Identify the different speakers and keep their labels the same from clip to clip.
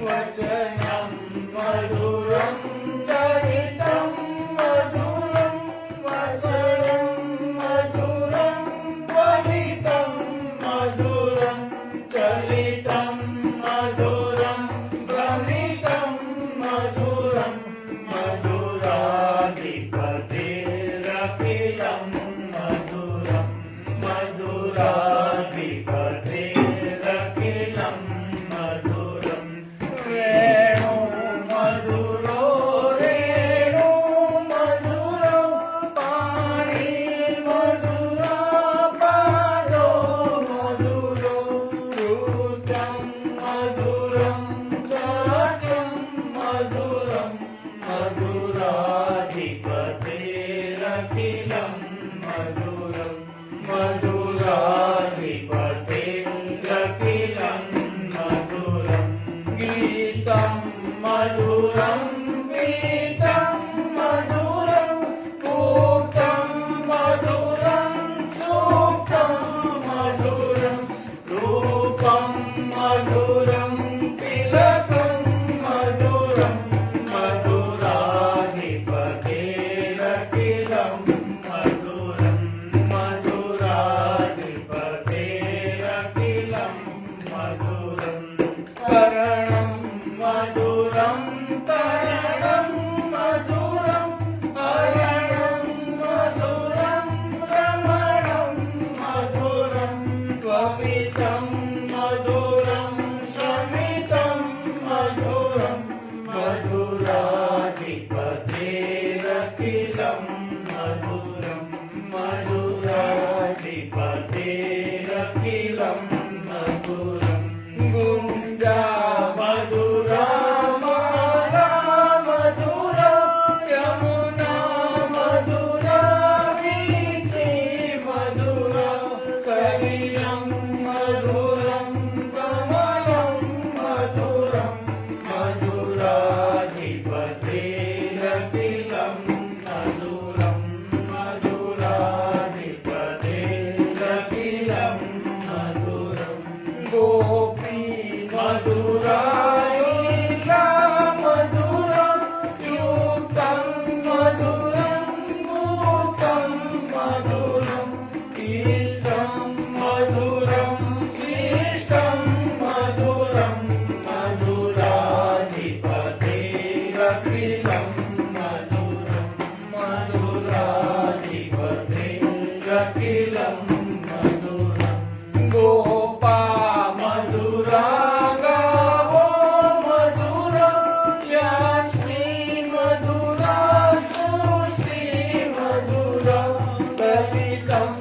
Speaker 1: वचनं मधुरं चरितं मधुरं वचनं मधुरं फलितं मधुरं चलितं मधुरं भ्रमितं मधुरं मधुराधिपतिरखिलं मधुरं मधुराधिपतिरखिलं मधुरं रेणु मधुरो रेणु मधुरं पाणि मधुरा पादो मधुरो ऋतं मधुरं चाचं मधुरं मधुराधिपतिरखिलं मधुरं मधुराधिपतिरखिलं मधुरं गीतं मधुरं गीतं मधुरं सूक्तं मधुरं सूक्तं मधुरं रूपं मधुरं तिलकं मधुरं मधुराधिपतिरखिलं मधुरं मधुराधिपतिरखिलं मधुरं करणं मधुरं तरणं मधुरं हरणं मधुरं रमणं मधुरं त्वमितं मधुरं शमितं मधुरं मधुराधिपतिरखिलं मधुरं मधुराधिपतिरखिलं मधुरं गुञ्जा मधुरा माला मधुरा यमुना मधुरा वीथि मधुरा कलिलं मधुरं कमलं मधुरं मधुराधिपतिरखिलं मधुरं मधुराधिपतिरखिलं मधुरं गोपी मधुरा लीला मधुरा युक्तं मधुरं भूतं मधुरम् इष्टं मधुरं शिष्टं मधुरं मधुराधिपतिरखिलं मधुरं मधुराधिपतिरखिलं मधुरं गोपा मधुरा गावो मधुरा यास्मी मधुरा सृष्टि मधुरा ललितं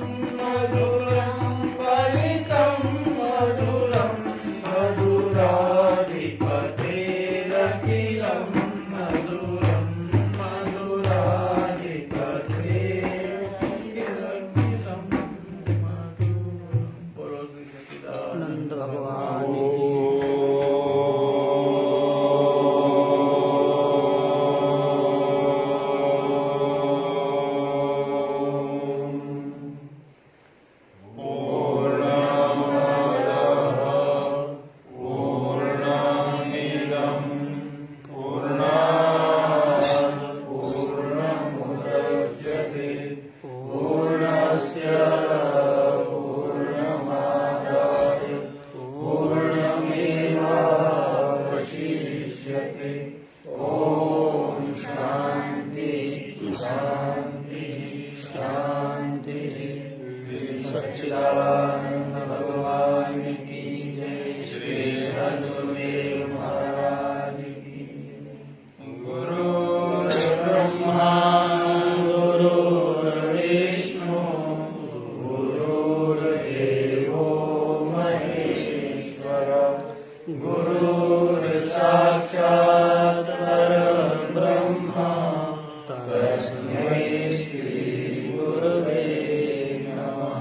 Speaker 1: मधुरं फलितं मधुरं मधुराधिपतिरखिलं मधुरं मधुराधिपतिरखिलं मधुरं बोलो श्री सच्चिदानंद भगवान की सच्चिदानंद भगवान की जय। श्री सद्गुरुदेव महाराज की गुरुर्ब्रह्मा गुरुर्विष्णु गुरुर्देवो महेश्वर गुरुर्साक्षात् परब्रह्म तस्मै श्री गुरवे नमः।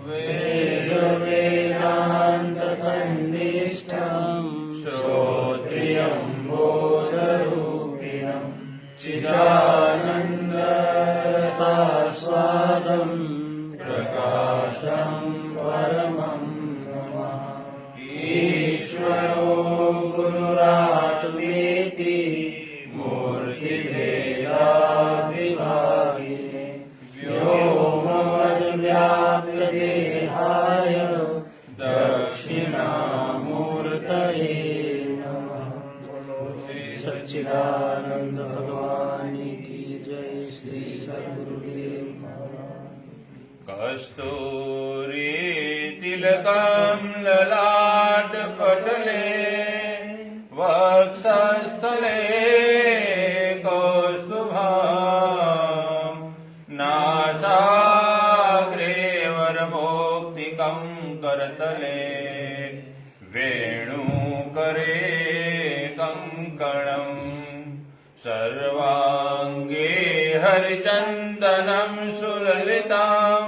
Speaker 1: वेद वेदांत सन्निष्ठं श्रोत्रियं बोधरूपिणं चिदानन्द रसास्वादं प्रकाशं परमं नमः। ईश्वरो गुरुरा नमः। सच्चिदानंद भगवान की जय। श्री सद्गुरुदेव महाराज।
Speaker 2: कस्तूरी तिलकं ललाट पटले वक्षस्थले कौस्तुभं नासाग्रे वरमौक्तिकं करतले वेणुकरे कङ्कणं सर्वाङ्गे हरिचन्दनं सुललितां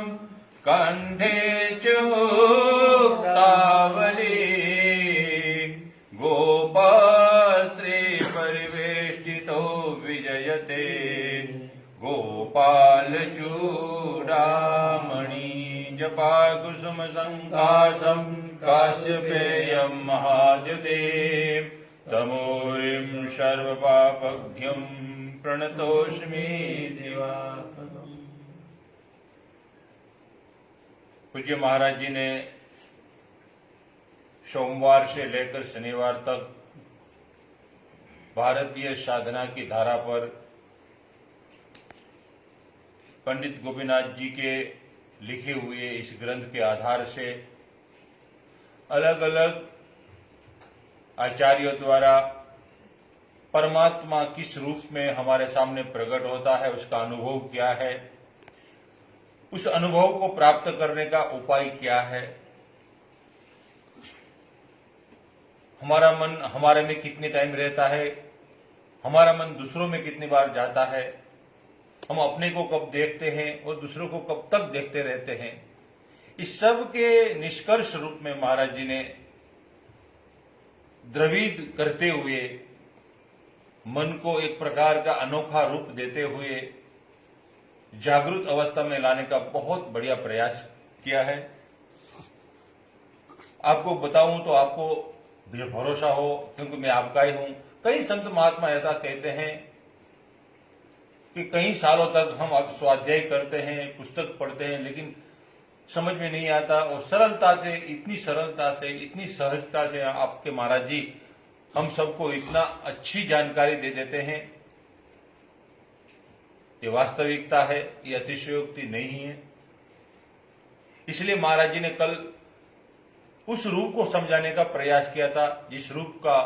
Speaker 2: कण्ठे च मुक्तावली गोपास्त्री परिवेष्टितो विजयते गोपालचूडामणि जपाकुसुमसङ्काशं काश्यपेयं महाद्युते तमोरिं सर्वपापघ्यं प्रणतोऽस्मि दिवाकरम्। पूज्य महाराज जी ने सोमवार से लेकर शनिवार तक भारतीय साधना की धारा पर पंडित गोपीनाथ जी के लिखे हुए इस ग्रंथ के आधार से अलग अलग आचार्यों द्वारा परमात्मा किस रूप में हमारे सामने प्रकट होता है, उसका अनुभव क्या है, उस अनुभव को प्राप्त करने का उपाय क्या है, हमारा मन हमारे में कितने टाइम रहता है, हमारा मन दूसरों में कितनी बार जाता है, हम अपने को कब देखते हैं और दूसरों को कब तक देखते रहते हैं। इस सब के निष्कर्ष रूप में महाराज जी ने द्रविड़ करते हुए मन को एक प्रकार का अनोखा रूप देते हुए जागृत अवस्था में लाने का बहुत बढ़िया प्रयास किया है। आपको बताऊं तो आपको भरोसा हो, क्योंकि मैं आपका ही हूं। कई संत महात्मा ऐसा कहते हैं कि कई सालों तक हम अब स्वाध्याय करते हैं, पुस्तक पढ़ते हैं, लेकिन समझ में नहीं आता, और सरलता से, इतनी सरलता से, इतनी सहजता से आपके महाराज जी हम सबको इतना अच्छी जानकारी दे देते हैं। ये वास्तविकता है, ये अतिशयोक्ति नहीं है। इसलिए महाराज जी ने कल उस रूप को समझाने का प्रयास किया था जिस रूप का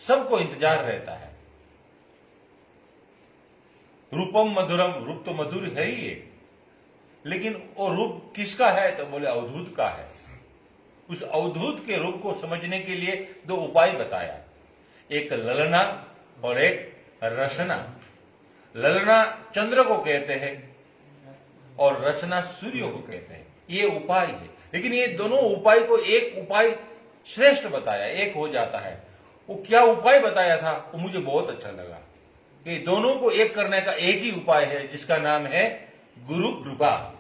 Speaker 2: सबको इंतजार रहता है। रूपम मधुरम, रूप तो मधुर है ही है, लेकिन वो रूप किसका है तो बोले अवधूत का है। उस अवधूत के रूप को समझने के लिए दो उपाय बताया, एक ललना और एक रसना। ललना चंद्र को कहते हैं और रसना सूर्य को कहते हैं। ये उपाय है, लेकिन ये दोनों उपाय को एक उपाय श्रेष्ठ बताया, एक हो जाता है। वो क्या उपाय बताया था वो मुझे बहुत अच्छा लगा कि दोनों को एक करने का एक ही उपाय है, जिसका नाम है गुरु कृपा।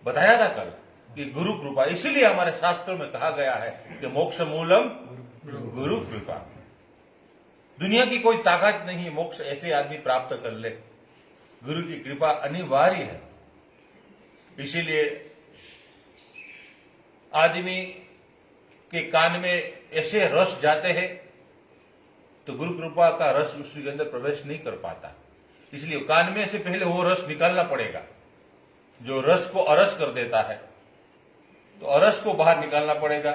Speaker 2: बताया था कल कि गुरु कृपा, इसीलिए हमारे शास्त्रों में कहा गया है कि मोक्ष मूलम गुरु कृपा। दुनिया की कोई ताकत नहीं मोक्ष ऐसे आदमी प्राप्त कर ले, गुरु की कृपा अनिवार्य है। इसीलिए आदमी के कान में ऐसे रस जाते हैं तो गुरु कृपा का रस उसके अंदर प्रवेश नहीं कर पाता। इसलिए कान में से पहले वो रस निकालना पड़ेगा, जो रस को अरस कर देता है, तो अरस को बाहर निकालना पड़ेगा।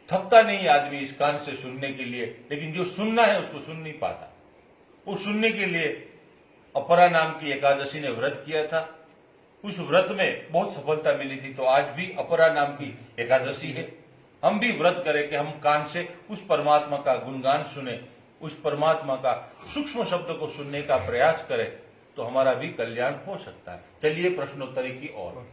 Speaker 2: थकता नहीं आदमी इस कान से सुनने के लिए, लेकिन जो सुनना है उसको सुन नहीं पाता। वो सुनने के लिए अपरा नाम की एकादशी ने व्रत किया था, उस व्रत में बहुत सफलता मिली थी। तो आज भी अपरा नाम की एकादशी है, हम भी व्रत करें कि हम कान से उस परमात्मा का गुणगान सुने, उस परमात्मा का सूक्ष्म शब्द को सुनने का प्रयास करें, तो हमारा भी कल्याण हो सकता है। चलिए प्रश्नोत्तरी की ओर।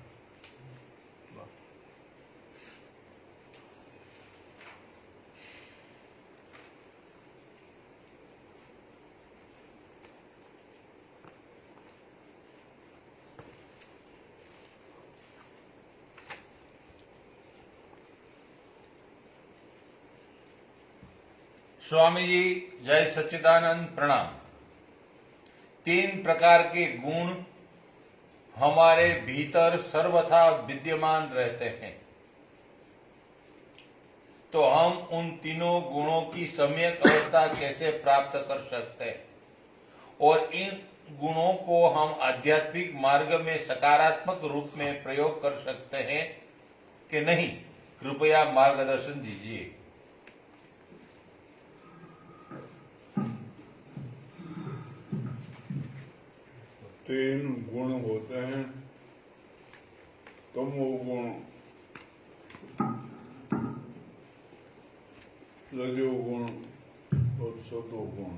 Speaker 2: स्वामी जी जय सच्चिदानंद प्रणाम। 3 प्रकार के गुण हमारे भीतर सर्वथा विद्यमान रहते हैं। तो हम उन तीनों गुणों की सम्यक अवस्था कैसे प्राप्त कर सकते हैं और इन गुणों को हम आध्यात्मिक मार्ग में सकारात्मक रूप में प्रयोग कर सकते हैं कि नहीं, कृपया मार्गदर्शन दीजिए।
Speaker 3: तीन गुण होते हैं, तमोगुण, रजोगुण और सतोगुण।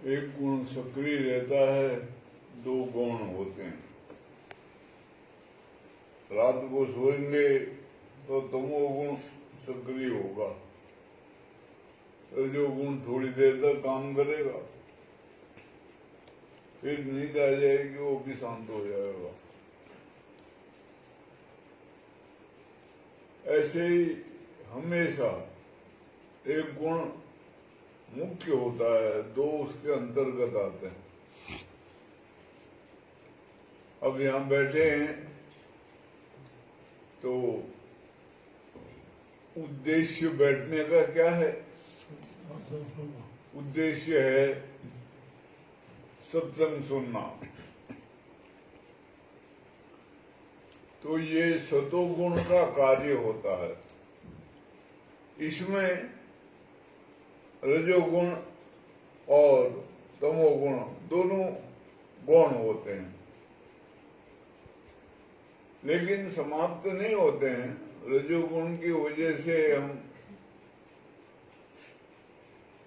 Speaker 3: एक गुण सक्रिय रहता है, दो गुण होते हैं। रात को सोएंगे तो तमोगुण सक्रिय होगा, रजोगुण थोड़ी देर तक काम करेगा, फिर नींद आ जाएगी, वो भी शांत हो जाएगा। ऐसे ही हमेशा एक गुण मुख्य होता है, दो उसके अंतर्गत आते हैं। अब यहां बैठे हैं तो उद्देश्य बैठने का क्या है? उद्देश्य है सत्संग सुनना। तो ये सतोगुण का कार्य होता है। इसमें रजोगुण और तमोगुण दोनों गुण होते हैं, लेकिन समाप्त नहीं होते हैं। रजोगुण की वजह से हम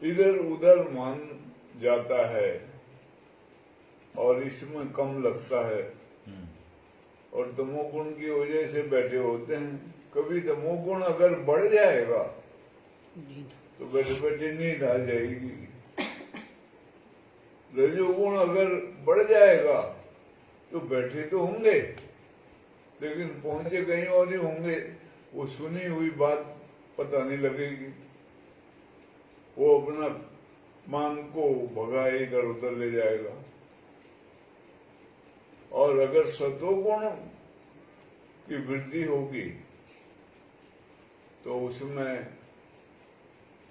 Speaker 3: इधर उधर मान जाता है और इसमें कम लगता है, और तमोगुण की वजह से बैठे होते हैं। कभी तमोगुण अगर बढ़ जाएगा तो बैठे बैठे नींद आ जाएगी। रजोगुण अगर बढ़ जाएगा तो बैठे तो होंगे, लेकिन पहुंचे कहीं और ही होंगे। वो सुनी हुई बात पता नहीं लगेगी, वो अपना मान को भगाए इधर उधर ले जाएगा। और अगर सतोगुण की वृद्धि होगी तो उसमें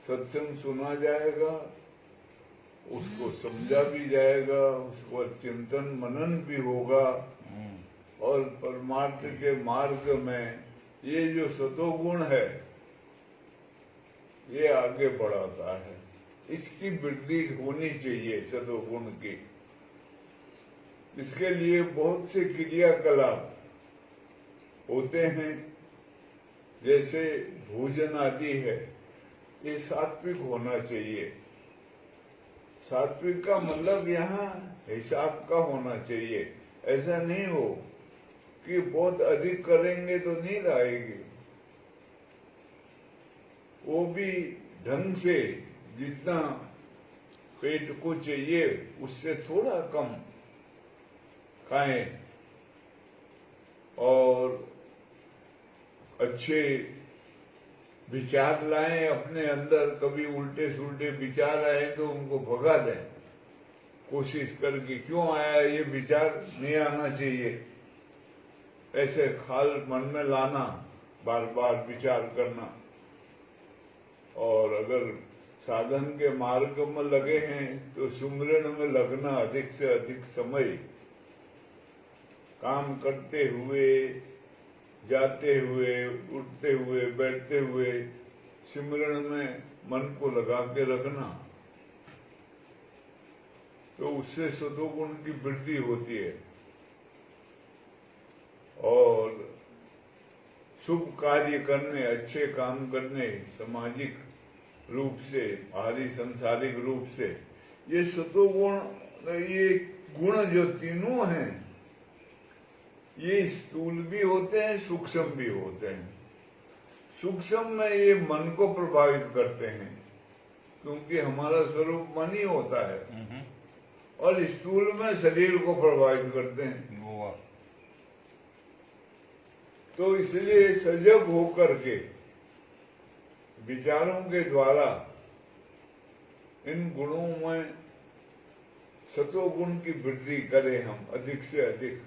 Speaker 3: सत्संग सुना जाएगा, उसको समझा भी जाएगा, उस पर चिंतन मनन भी होगा, और परमार्थ के मार्ग में ये जो सतोगुण है ये आगे बढ़ाता है। इसकी वृद्धि होनी चाहिए सतोगुण की। इसके लिए बहुत से क्रियाकलाप होते हैं, जैसे भोजन आदि है, ये सात्विक होना चाहिए। सात्विक का मतलब यहाँ हिसाब का होना चाहिए। ऐसा नहीं हो कि बहुत अधिक करेंगे तो नींद आएगी। वो भी ढंग से, जितना पेट को चाहिए उससे थोड़ा कम खाएं, और अच्छे विचार लाएं अपने अंदर। कभी उल्टे सुल्टे विचार आए तो उनको भगा दें, कोशिश करके। क्यों आया ये विचार, नहीं आना चाहिए, ऐसे ख्याल मन में लाना, बार बार विचार करना। और अगर साधन के मार्ग में लगे हैं तो सुमिरन में लगना, अधिक से अधिक समय काम करते हुए, जाते हुए, उठते हुए, बैठते हुए सिमरण में मन को लगा के रखना, तो उससे सतोगुण की वृद्धि होती है। और शुभ कार्य करने, अच्छे काम करने, सामाजिक रूप से, बाहरी संसारिक रूप से, ये सतोगुण, ये गुण जो तीनों हैं, ये स्थूल भी होते हैं, सूक्ष्म भी होते हैं। सूक्ष्म में ये मन को प्रभावित करते हैं, क्योंकि हमारा स्वरूप मन ही होता है, और स्थूल में शरीर को प्रभावित करते हैं। तो इसलिए सजग होकर के विचारों के द्वारा इन गुणों में सतोगुण की वृद्धि करें हम अधिक से अधिक,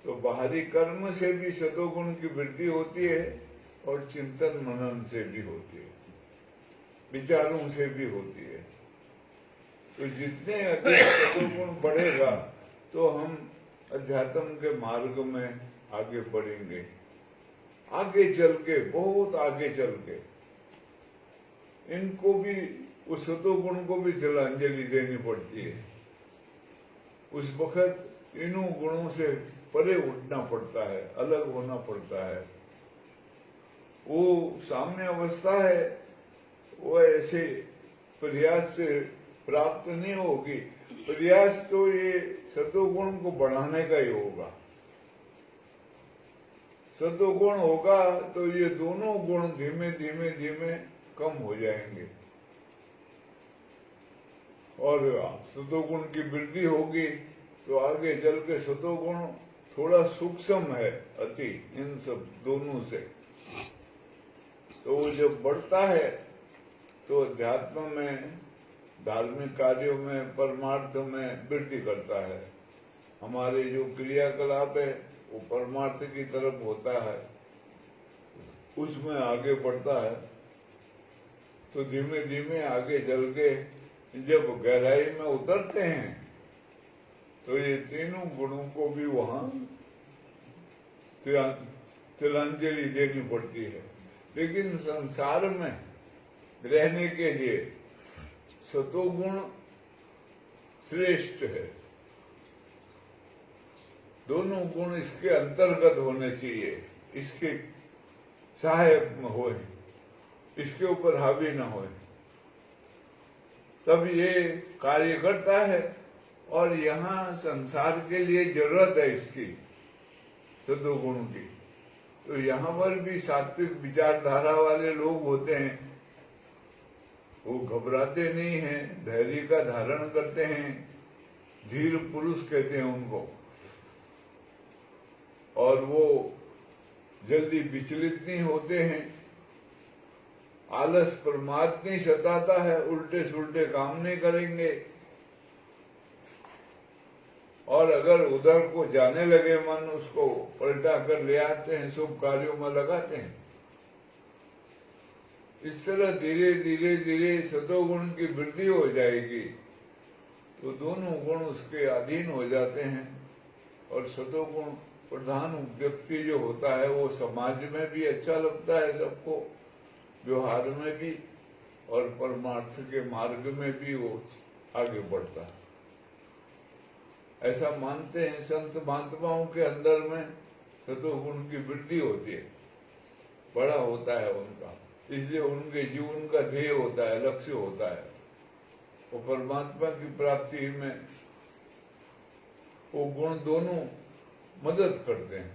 Speaker 3: तो बाहरी कर्म से भी सतोगुण की वृद्धि होती है, और चिंतन मनन से भी होती है, विचारों से भी होती है। तो जितने अधिक सत्वगुण बढ़ेगा तो हम अध्यात्म के मार्ग में आगे बढ़ेंगे, आगे चल के, बहुत आगे चल के इनको भी, उस सत्वगुण को भी तिलांजलि देनी पड़ती है। उस वक्त तीनों गुणों से परे उठना पड़ता है, अलग होना पड़ता है। वो साम्य अवस्था है, वो ऐसे प्रयास से प्राप्त नहीं होगी। प्रयास तो ये सत्वगुण को बढ़ाने का ही होगा। सत्वगुण होगा तो ये दोनों गुण धीमे धीमे धीमे कम हो जाएंगे और सत्वगुण की वृद्धि होगी तो आगे चल के सत्वगुण थोड़ा सूक्ष्म है अति इन सब दोनों से। तो वो जब बढ़ता है तो अध्यात्म में, धार्मिक कार्यों में, परमार्थ में वृद्धि करता है। हमारे जो क्रियाकलाप है वो परमार्थ की तरफ होता है, उसमें आगे बढ़ता है। तो धीमे धीमे आगे चल के जब गहराई में उतरते हैं तो ये तीनों गुणों को भी वहां तिलांजलि देनी पड़ती है। लेकिन संसार में रहने के लिए सतोगुण श्रेष्ठ है। दोनों गुण इसके अंतर्गत होने चाहिए, इसके सहायक में होए, इसके ऊपर हावी न होए, तब ये कार्य करता है। और यहाँ संसार के लिए जरूरत है इसकी, सत्वगुण की। तो यहाँ पर भी सात्विक विचारधारा वाले लोग होते हैं, वो घबराते नहीं हैं, धैर्य का धारण करते हैं, धीर पुरुष कहते हैं उनको। और वो जल्दी विचलित नहीं होते हैं, आलस प्रमाद नहीं सताता है, उल्टे सुल्टे काम नहीं करेंगे। और अगर उधर को जाने लगे मन, उसको पलटा कर ले आते हैं, शुभ कार्यों में लगाते हैं। इस तरह धीरे धीरे धीरे सतोगुण की वृद्धि हो जाएगी तो दोनों गुण उसके अधीन हो जाते हैं। और सतोगुण प्रधान व्यक्ति जो होता है वो समाज में भी अच्छा लगता है सबको, व्यवहार में भी, और परमार्थ के मार्ग में भी वो आगे बढ़ता है। ऐसा मानते हैं संत महात्माओं के अंदर में सतोगुण की वृद्धि होती है, बड़ा होता है उनका, इसलिए उनके जीवन का ध्येय होता है, लक्ष्य होता है। वो परमात्मा की प्राप्ति में वो गुण दोनों मदद करते हैं।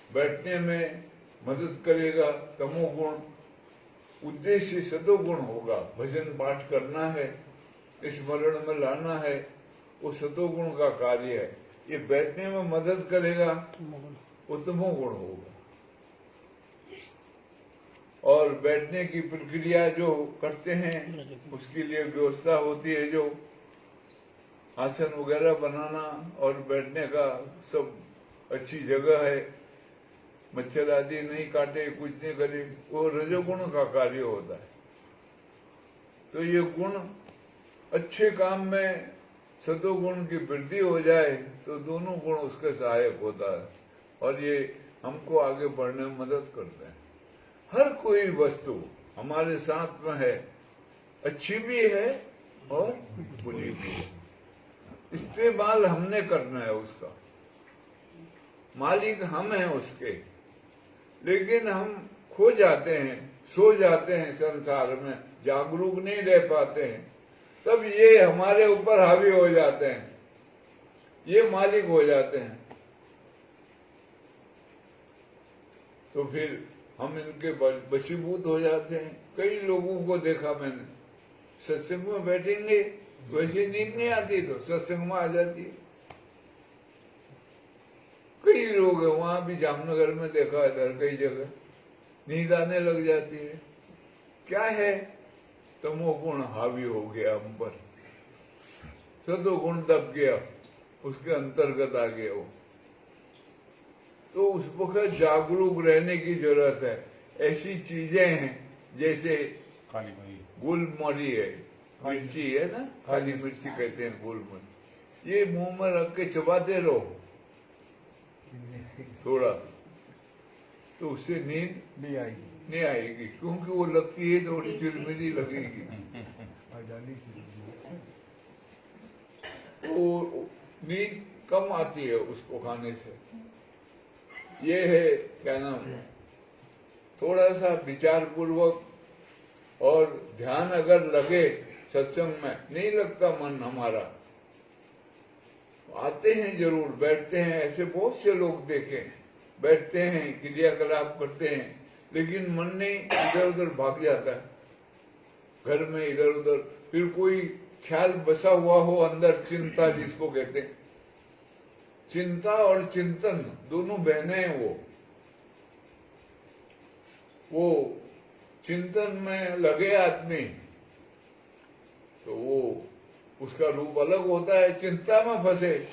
Speaker 3: बैठने में मदद करेगा तमोगुण, उद्देश्य सतोगुण होगा, भजन पाठ करना है, स्मरण में लाना है, वो सतोगुण का कार्य है। ये बैठने में मदद करेगा, वो तमोगुण होगा। और बैठने की प्रक्रिया जो करते हैं उसके लिए व्यवस्था होती है, जो आसन वगैरह बनाना और बैठने का सब अच्छी जगह है, मच्छर आदि नहीं काटे, कुछ नहीं करे, वो रजोगुण का कार्य होता है। तो ये गुण अच्छे काम में सतोगुण की वृद्धि हो जाए तो दोनों गुण उसके सहायक होता है और ये हमको आगे बढ़ने में मदद करते हैं। हर कोई वस्तु हमारे साथ में है, अच्छी भी है और बुरी भी है। इस्तेमाल हमने करना है उसका, मालिक हम हैं उसके। लेकिन हम खो जाते हैं, सो जाते हैं संसार में, जागरूक नहीं रह पाते हैं, तब ये हमारे ऊपर हावी हो जाते हैं, ये मालिक हो जाते हैं। तो फिर हम इनके वशीभूत हो जाते हैं। कई लोगों को देखा मैंने, सत्संग में बैठेंगे, वैसे नींद नहीं आती तो सत्संग में आ जाती है। कई लोग हैं, वहां भी जामनगर में देखा, इधर कई जगह नींद आने लग जाती है। क्या है? तमोगुण हावी हो गया हम पर, सतोगुण दब गया, उसके अंतर्गत आ गया वो। तो उस वक्त जागरूक रहने की जरूरत है। ऐसी चीजें हैं जैसे
Speaker 2: काली मरी,
Speaker 3: गुलमरी है, मिर्ची है ना, काली मिर्ची कहते हैं गुलमरी, ये मुंह में रख के चबाते रहो थोड़ा, तो उससे नींद नहीं आएगी, क्योंकि वो लगती है थोड़ी चिरमिरी लगेगी, तो नींद कम आती है उसको खाने से। ये है क्या नाम, थोड़ा सा विचार पूर्वक और ध्यान अगर लगे सत्संग में, नहीं लगता मन हमारा, आते हैं जरूर, बैठते हैं, ऐसे बहुत से लोग देखे बैठते हैं, क्रियाकलाप करते हैं, लेकिन मन नहीं, इधर उधर भाग जाता है, घर में इधर उधर, फिर कोई ख्याल बसा हुआ हो अंदर, चिंता जिसको कहते हैं, चिंता और चिंतन दोनों बहने हैं। वो चिंतन में लगे आदमी तो वो उसका रूप अलग होता है, चिंता में फंसे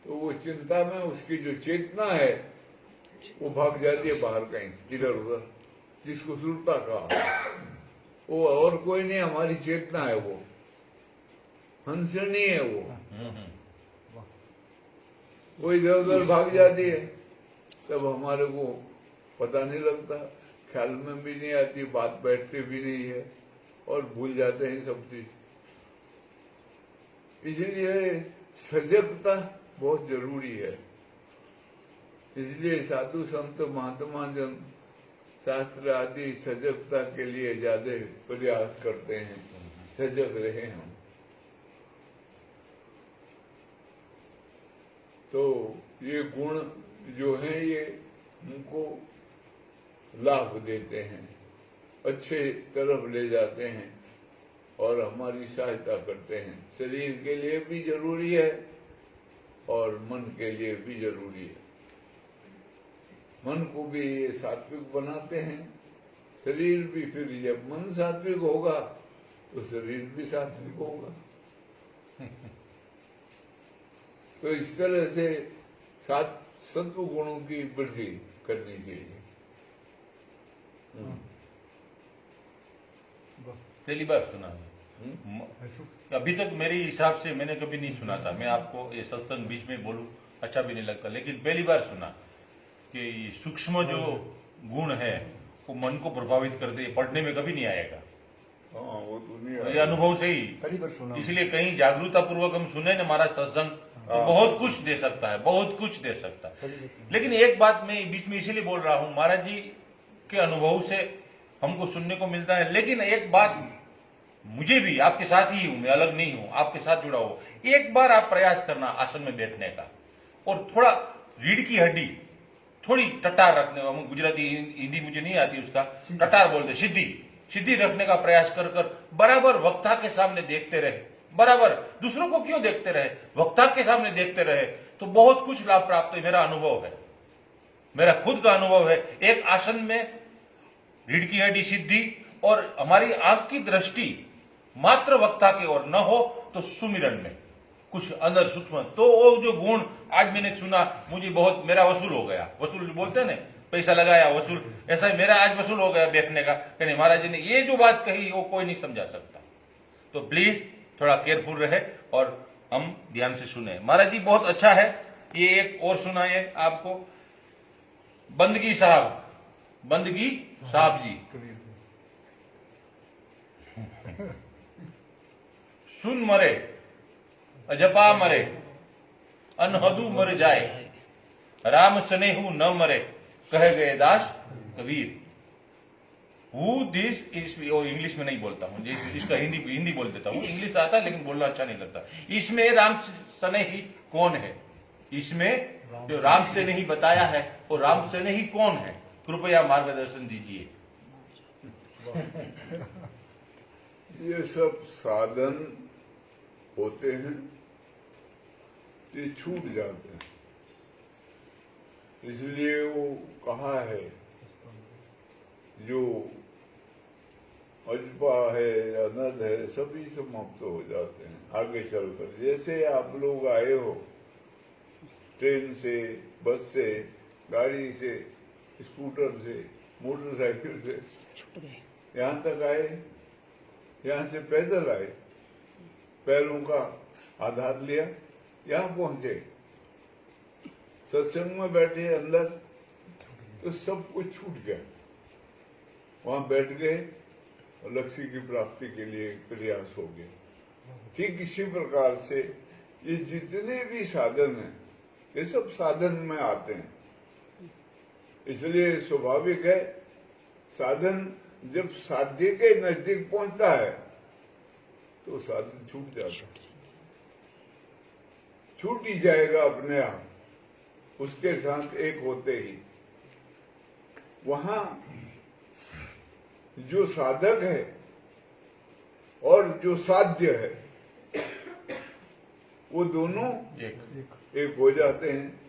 Speaker 3: तो वो चिंता में उसकी जो चेतना है वो भाग जाती है बाहर कहीं इधर उधर, जिसको सुरता कहा, वो और कोई नहीं, हमारी चेतना है, वो हंसनी है, वो इधर उधर भाग जाती है, तब हमारे को पता नहीं लगता, ख्याल में भी नहीं आती, बात बैठती भी नहीं है और भूल जाते हैं सब चीज। इसलिए सजगता बहुत जरूरी है। इसलिए साधु संत महात्मा जन शास्त्र आदि सजगता के लिए ज्यादा प्रयास करते हैं, सजग रहे हम। तो ये गुण जो हैं ये हमको लाभ देते हैं, अच्छे तरफ ले जाते हैं और हमारी सहायता करते हैं। शरीर के लिए भी जरूरी है और मन के लिए भी जरूरी है। मन को भी ये सात्विक बनाते हैं, शरीर भी, फिर जब मन सात्विक होगा तो शरीर भी सात्विक होगा। तो इस तरह से सत्व गुणों की वृद्धि करनी चाहिए।
Speaker 2: पहली बार सुना है, अभी तक मेरे हिसाब से मैंने कभी नहीं सुना था। मैं आपको ये सत्संग बीच में बोलूं अच्छा भी नहीं लगता, लेकिन पहली बार सुना कि सूक्ष्म जो गुण है वो मन को प्रभावित करते, पढ़ने में कभी नहीं आएगा।
Speaker 3: वो तो नहीं,
Speaker 2: ये अनुभव से ही, इसलिए कहीं जागरूकता पूर्वक हम सुने ना महाराज सत्संग, तो बहुत कुछ दे सकता है, बहुत कुछ दे सकता है। लेकिन एक बात मैं बीच में इसीलिए बोल रहा हूं, महाराज जी के अनुभव से हमको सुनने को मिलता है, लेकिन एक बात मुझे भी, आपके साथ ही हूं मैं, अलग नहीं हूं, आपके साथ जुड़ा हूं, एक बार आप प्रयास करना आसन में बैठने का और थोड़ा रीढ़ की हड्डी थोड़ी टटार रखने का, गुजराती हिंदी मुझे नहीं आती उसका, टटार बोलते, सीधी रखने का प्रयास कर बराबर वक्ता के सामने देखते रहे, बराबर दूसरों को क्यों देखते रहे, वक्ता के सामने देखते रहे तो बहुत कुछ लाभ प्राप्त है। मेरा अनुभव है, मेरा खुद का अनुभव है। एक आसन में रीढ़ की हड्डी सीधी और हमारी आंख की दृष्टि मात्र वक्ता की ओर न हो तो सुमिरन में कुछ अंदर सूक्ष्म, तो वो जो गुण आज मैंने सुना मुझे बहुत, मेरा वसूल हो गया, वसूल बोलते हैं ना, पैसा लगाया वसूल, ऐसा ही मेरा आज वसूल हो गया बैठने का। कहने महाराज जी ने ये जो बात कही वो कोई नहीं समझा सकता, तो प्लीज थोड़ा केयरफुल रहे और हम ध्यान से सुने। महाराज जी बहुत अच्छा है। ये एक और सुनाए आपको, बंदगी साहब जी, सुन मरे अजपा मरे अनहदू मर जाए, राम स्नेहू न मरे कह गए दास कबीर। हु दिस इंग्लिश में नहीं बोलता हूं, इसका हिंदी बोल देता हूं, इंग्लिश आता है लेकिन बोलना अच्छा नहीं लगता। इसमें राम स्नेही कौन है, इसमें जो राम से नहीं बताया है वो राम से नहीं कौन है, कृपया मार्गदर्शन दीजिए।
Speaker 3: ये सब साधन होते हैं, ये छूट जाते हैं, इसलिए वो कहा है जो अजपा है या नद है सभी समाप्त हो जाते हैं आगे चलकर। जैसे आप लोग आए हो ट्रेन से बस से, गाड़ी से, स्कूटर से, मोटरसाइकिल से
Speaker 1: छूट गए।
Speaker 3: यहाँ तक आए, यहाँ से पैदल आए, पैरों का आधार लिया, यहाँ पहुंचे, सत्संग में बैठे अंदर तो सब कुछ छूट गया। वहां बैठ गए और लक्ष्य की प्राप्ति के लिए प्रयास हो गए। ठीक इसी प्रकार से ये जितने भी साधन हैं, ये सब साधन में आते हैं। इसलिए स्वाभाविक है, साधन जब साध्य के नजदीक पहुंचता है तो साधन छूट जाता है, छूट ही जाएगा अपने आप, उसके साथ एक होते ही। वहां जो साधक है और जो साध्य है, वो दोनों एक हो जाते हैं।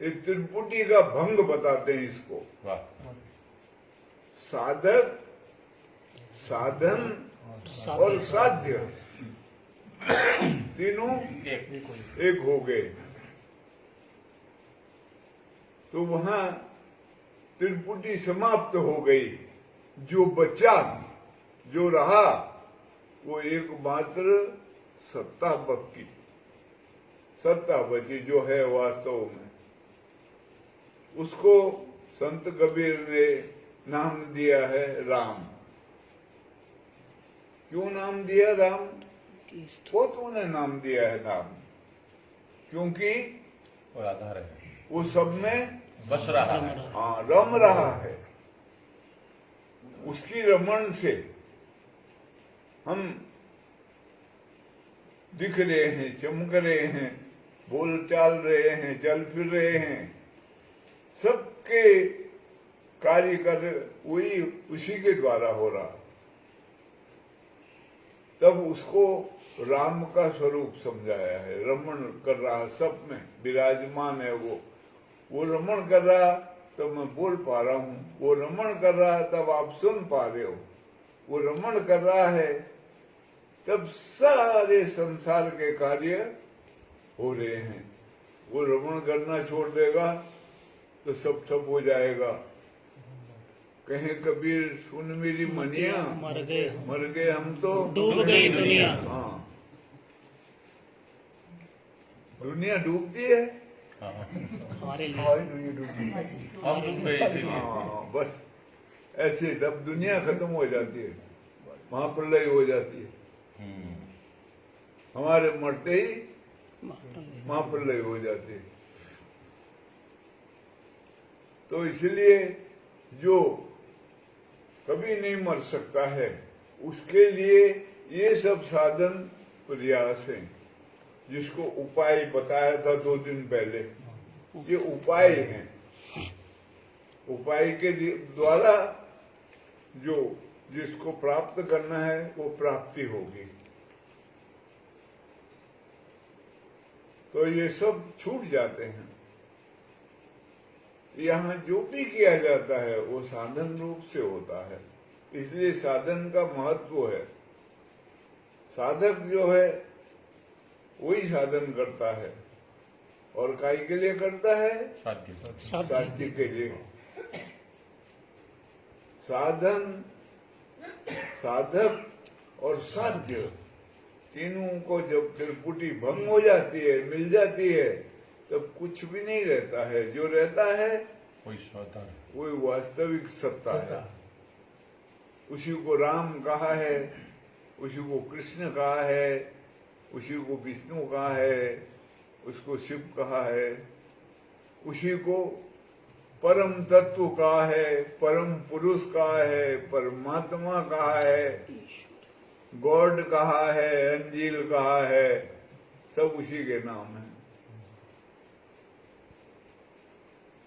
Speaker 3: एक त्रिपुटी का भंग बताते हैं इसको। साधक, साधन और साध्य तीनों एक हो गए। तो वहां त्रिपुटी समाप्त हो गई। जो बचा, जो रहा, वो एकमात्र सत्ता बची, सत्ता बची जो है वास्तव में। उसको संत कबीर ने नाम दिया है राम। क्यों नाम दिया राम? वो तो उन्हें नाम दिया है नाम, क्योंकि
Speaker 2: वो आधार है,
Speaker 3: वो सब में
Speaker 2: बस रहा है।
Speaker 3: हाँ, रम रहा है। उसकी रमण से हम दिख रहे हैं, चमक रहे हैं, बोल चाल रहे हैं, चल फिर रहे हैं, सबके कार्य कर वही उसी के द्वारा हो रहा। तब उसको राम का स्वरूप समझाया है। रमण कर रहा, सब में विराजमान है वो रमण कर रहा तब मैं बोल पा रहा हूं, वो रमण कर रहा है तब आप सुन पा रहे हो, वो रमण कर रहा है तब सारे संसार के कार्य हो रहे हैं। वो रमण करना छोड़ देगा तो सब ठप हो जाएगा। कहे कबीर सुन मेरी मनिया, मर गए हम तो
Speaker 1: डूब गई दुनिया।
Speaker 3: हाँ, दुनिया डूबती है,
Speaker 1: हमारे
Speaker 2: हम डूब गए इसीलिए।
Speaker 3: हाँ, बस ऐसे तब दुनिया खत्म हो जाती है, महाप्रलय हो जाती है। हमारे मरते ही महाप्रलय हो जाती है। तो इसलिए जो कभी नहीं मर सकता है, उसके लिए ये सब साधन प्रयास हैं, जिसको उपाय बताया था 2 दिन पहले। ये उपाय हैं। उपाय के द्वारा जो जिसको प्राप्त करना है वो प्राप्ति होगी। तो ये सब छूट जाते हैं। यहाँ जो भी किया जाता है वो साधन रूप से होता है, इसलिए साधन का महत्व है। साधक जो है वही साधन करता है, और काय के लिए करता है? साध्य के लिए। साधन, साधक और साध्य तीनों को जब त्रिपुटी भंग हो जाती है, मिल जाती है, तब कुछ भी नहीं रहता है। जो रहता है वही वास्तविक सत्ता है। उसी को राम कहा है, उसी को कृष्ण कहा है, उसी को विष्णु कहा है, उसको शिव कहा है, उसी को परम तत्व कहा है, परम पुरुष कहा है, परमात्मा कहा है, गॉड कहा है, अंजील कहा है, सब उसी के नाम है।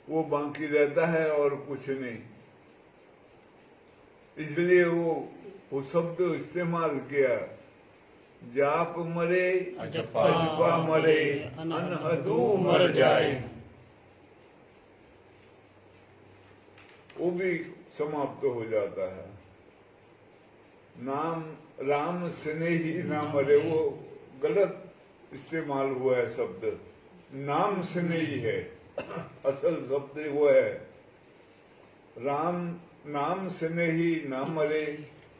Speaker 3: वो बाकी रहता है और कुछ नहीं। इसलिए वो शब्द इस्तेमाल किया, जाप मरे अजपा मरे अनहदू मर जाए। वो भी समाप्त हो जाता है। नाम राम स्नेही ना मरे, वो गलत इस्तेमाल हुआ है शब्द। नाम से नहीं है, असल शब्द वो है राम नाम से नहीं ना मरे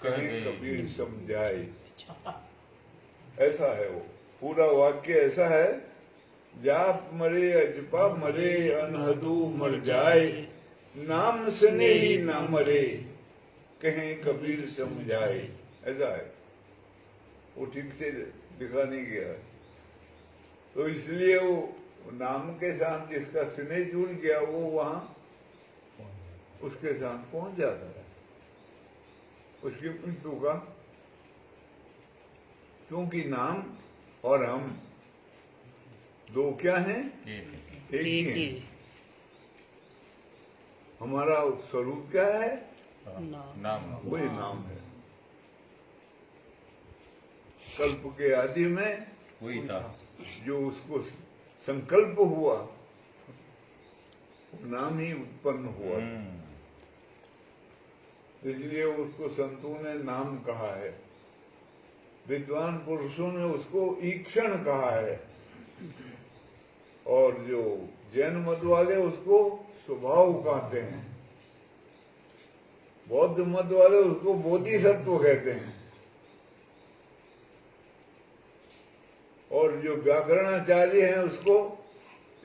Speaker 3: कहीं कबीर समझाए। ऐसा है वो पूरा वाक्य ऐसा है, जाप मरे अजपा मरे अनहदू मर जाए, नाम से नहीं ना मरे कहीं कबीर समझाए। ऐसा है, वो ठीक से दिखा नहीं गया। तो इसलिए वो नाम के साथ जिसका स्नेह जुड़ गया वो वहां उसके साथ पहुंच जाता है, उसकी मृत्यु का। क्योंकि नाम और हम दो क्या हैं? एक ही हैं। हमारा स्वरूप क्या है?
Speaker 2: नाम।
Speaker 3: वही नाम है। कल्प के आदि में
Speaker 2: वही था
Speaker 3: जो उसको संकल्प हुआ, नाम ही उत्पन्न हुआ। इसलिए उसको संतों ने नाम कहा है, विद्वान पुरुषों ने उसको ईक्षण कहा है, और जो जैन मत वाले उसको स्वभाव कहते हैं, बौद्ध मत वाले उसको बोधिसत्व कहते हैं, और जो व्याकरणाचार्य हैं उसको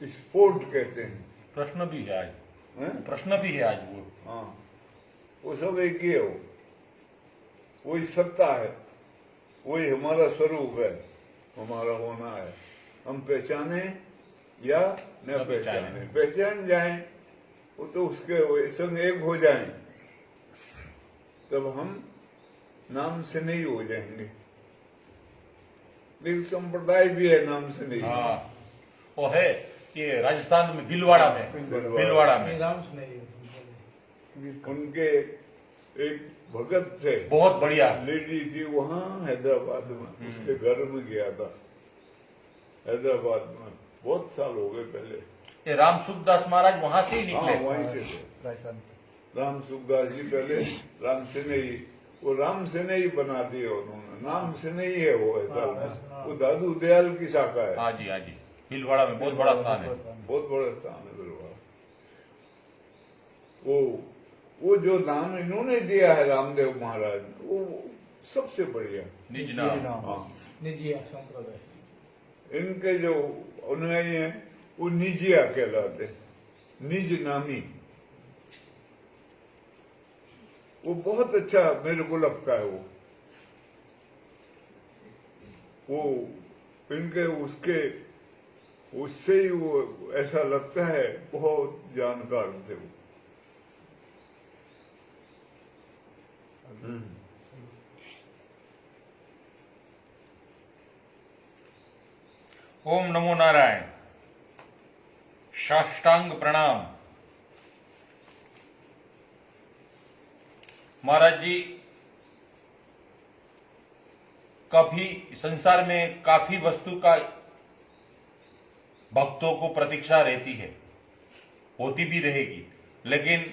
Speaker 3: स्फोट कहते हैं।
Speaker 2: प्रश्न भी है आज,
Speaker 3: हैं?
Speaker 2: प्रश्न भी है आज वो।
Speaker 3: हाँ, वो सब एक ही है। वही सत्ता है, वही हमारा स्वरूप है, हमारा होना है। हम पहचाने या न पहचाने, पहचान जाएं वो तो उसके संग एक हो जाएं, तब हम नाम से नहीं हो जाएंगे। लेकिन संप्रदाय भी है नाम से नहीं।
Speaker 2: हाँ, वो है ये राजस्थान में भीलवाड़ा में
Speaker 3: उनके एक भगत थे,
Speaker 2: बहुत बढ़िया
Speaker 3: लेडी थी वहाँ हैदराबाद में, उसके घर में गया था हैदराबाद में, बहुत साल हो गए पहले।
Speaker 2: ये राम सुखदास महाराज वहां से ही
Speaker 3: हाँ,
Speaker 2: निकले।
Speaker 3: वहीं से थे राम सुखदास जी। पहले राम से नहीं, वो राम से नहीं बना दिया उन्होंने, नाम से नहीं है वो। ऐसा वो दादू दयाल की शाखा है।
Speaker 2: हाँ जी, हाँ जी, भीलवाड़ा में बहुत बड़ा स्थान है,
Speaker 3: बहुत बड़ा स्थान है भीलवाड़ा। वो जो नाम इन्होंने दिया है रामदेव महाराज, वो सबसे बढ़िया
Speaker 2: निज नाम।
Speaker 3: हाँ,
Speaker 4: निजी संप्रदाय।
Speaker 3: इनके जो अनुयायी हैं वो निजिया कहलाते, निज नामी। वो बहुत अच्छा मेरे को लगता है। वो इनके उससे ही वो ऐसा लगता है, बहुत जानकार थे वो।
Speaker 2: ओम नमो नारायण। साष्टांग प्रणाम। महाराज जी, काफी संसार में काफी वस्तु का भक्तों को प्रतीक्षा रहती है, होती भी रहेगी, लेकिन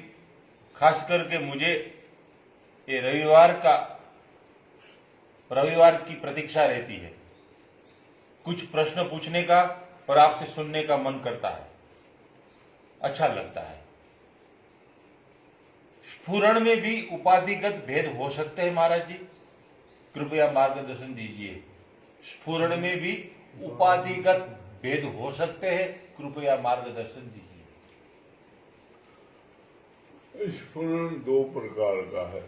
Speaker 2: खास करके मुझे ये रविवार की प्रतीक्षा रहती है। कुछ प्रश्न पूछने का और आपसे सुनने का मन करता है, अच्छा लगता है। स्फुरण में भी उपाधिगत भेद हो सकते हैं महाराज जी, कृपया मार्गदर्शन दीजिए। स्फुरण में भी उपाधिगत भेद हो सकते हैं, कृपया मार्गदर्शन दीजिए।
Speaker 3: स्फुरण दो प्रकार का है।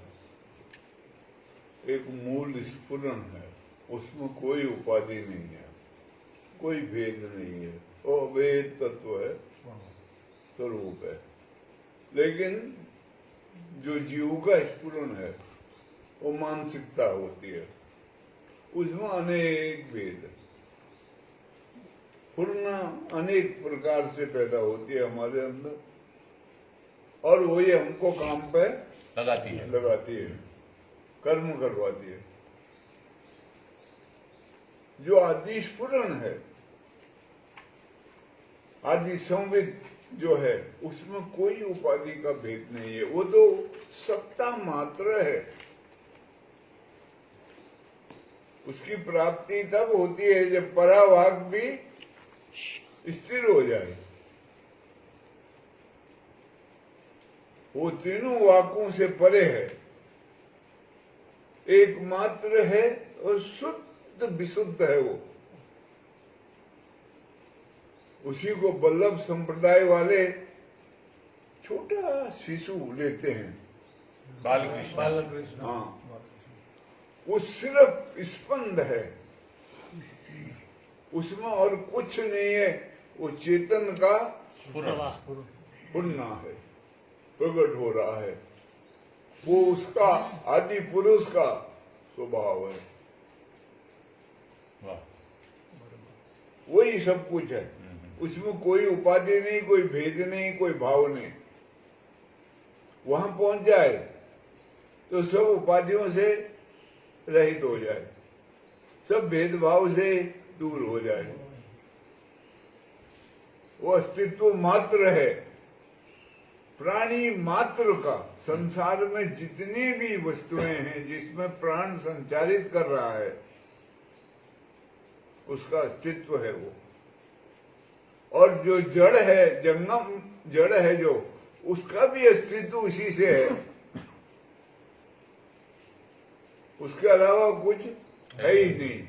Speaker 3: एक मूल स्फुरण है, उसमें कोई उपाधि नहीं है, कोई भेद नहीं है, वो अभेद तत्व है, स्वरूप है। लेकिन जो जीव का स्फुरण है वो मानसिकता होती है, उसमें अनेक भेद है। स्फुरना अनेक प्रकार से पैदा होती है हमारे अंदर, और वही हमको काम पे लगाती है, कर्म करवाती है। जो आदि स्फुरण है, आदि संविद जो है, उसमें कोई उपाधि का भेद नहीं है, वो तो सत्ता मात्र है। उसकी प्राप्ति तब होती है जब पराभाग भी स्थिर हो जाए। वो तीनों वाकों से परे है, एकमात्र है और शुद्ध विशुद्ध है वो। उसी को वल्लभ संप्रदाय वाले छोटा शिशु लेते हैं,
Speaker 2: बालकृष्ण।
Speaker 4: बालकृष्ण।
Speaker 3: हाँ, वो सिर्फ स्पंद है, उसमें और कुछ नहीं है। वो चेतन का
Speaker 1: प्रवाह
Speaker 3: पुण्य है, प्रकट हो रहा है। वो उसका आदि पुरुष का स्वभाव है,
Speaker 2: वाह।
Speaker 3: वही सब कुछ है। उसमें कोई उपाधि नहीं, कोई भेद नहीं, कोई भाव नहीं। वहां पहुंच जाए तो सब उपाधियों से रहित हो जाए, सब भेदभाव से दूर हो जाए। वो अस्तित्व मात्र है, प्राणी मात्र का। संसार में जितनी भी वस्तुएं हैं जिसमें प्राण संचारित कर रहा है, उसका अस्तित्व है वो। और जो जड़ है, जंगम जड़ है जो, उसका भी अस्तित्व उसी से है। उसके अलावा कुछ है ही नहीं।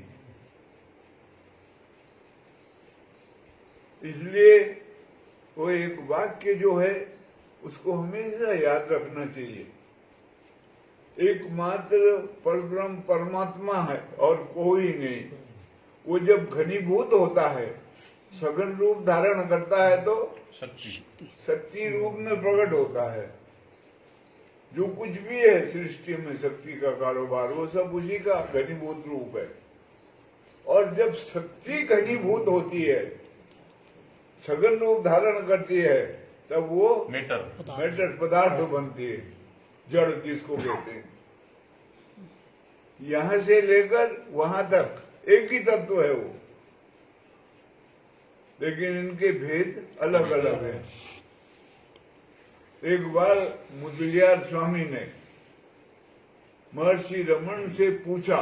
Speaker 3: इसलिए वो एक वाक्य जो है उसको हमेशा याद रखना चाहिए। एकमात्र परब्रह्म परमात्मा है और कोई नहीं। वो जब घनीभूत होता है, सघन रूप धारण करता है, तो शक्ति रूप में प्रकट होता है। जो कुछ भी है सृष्टि में शक्ति का कारोबार, वो सब उसी का घनीभूत रूप है। और जब शक्ति घनीभूत होती है, सघन रूप धारण करती है, तब वो मैटर पदार्थ बनती है, जड़ जिसको कहते हैं। यहां से लेकर वहां तक एक ही तत्व है वो, लेकिन इनके भेद अलग अलग हैं। एक बार मुदलियार स्वामी ने महर्षि रमन से पूछा,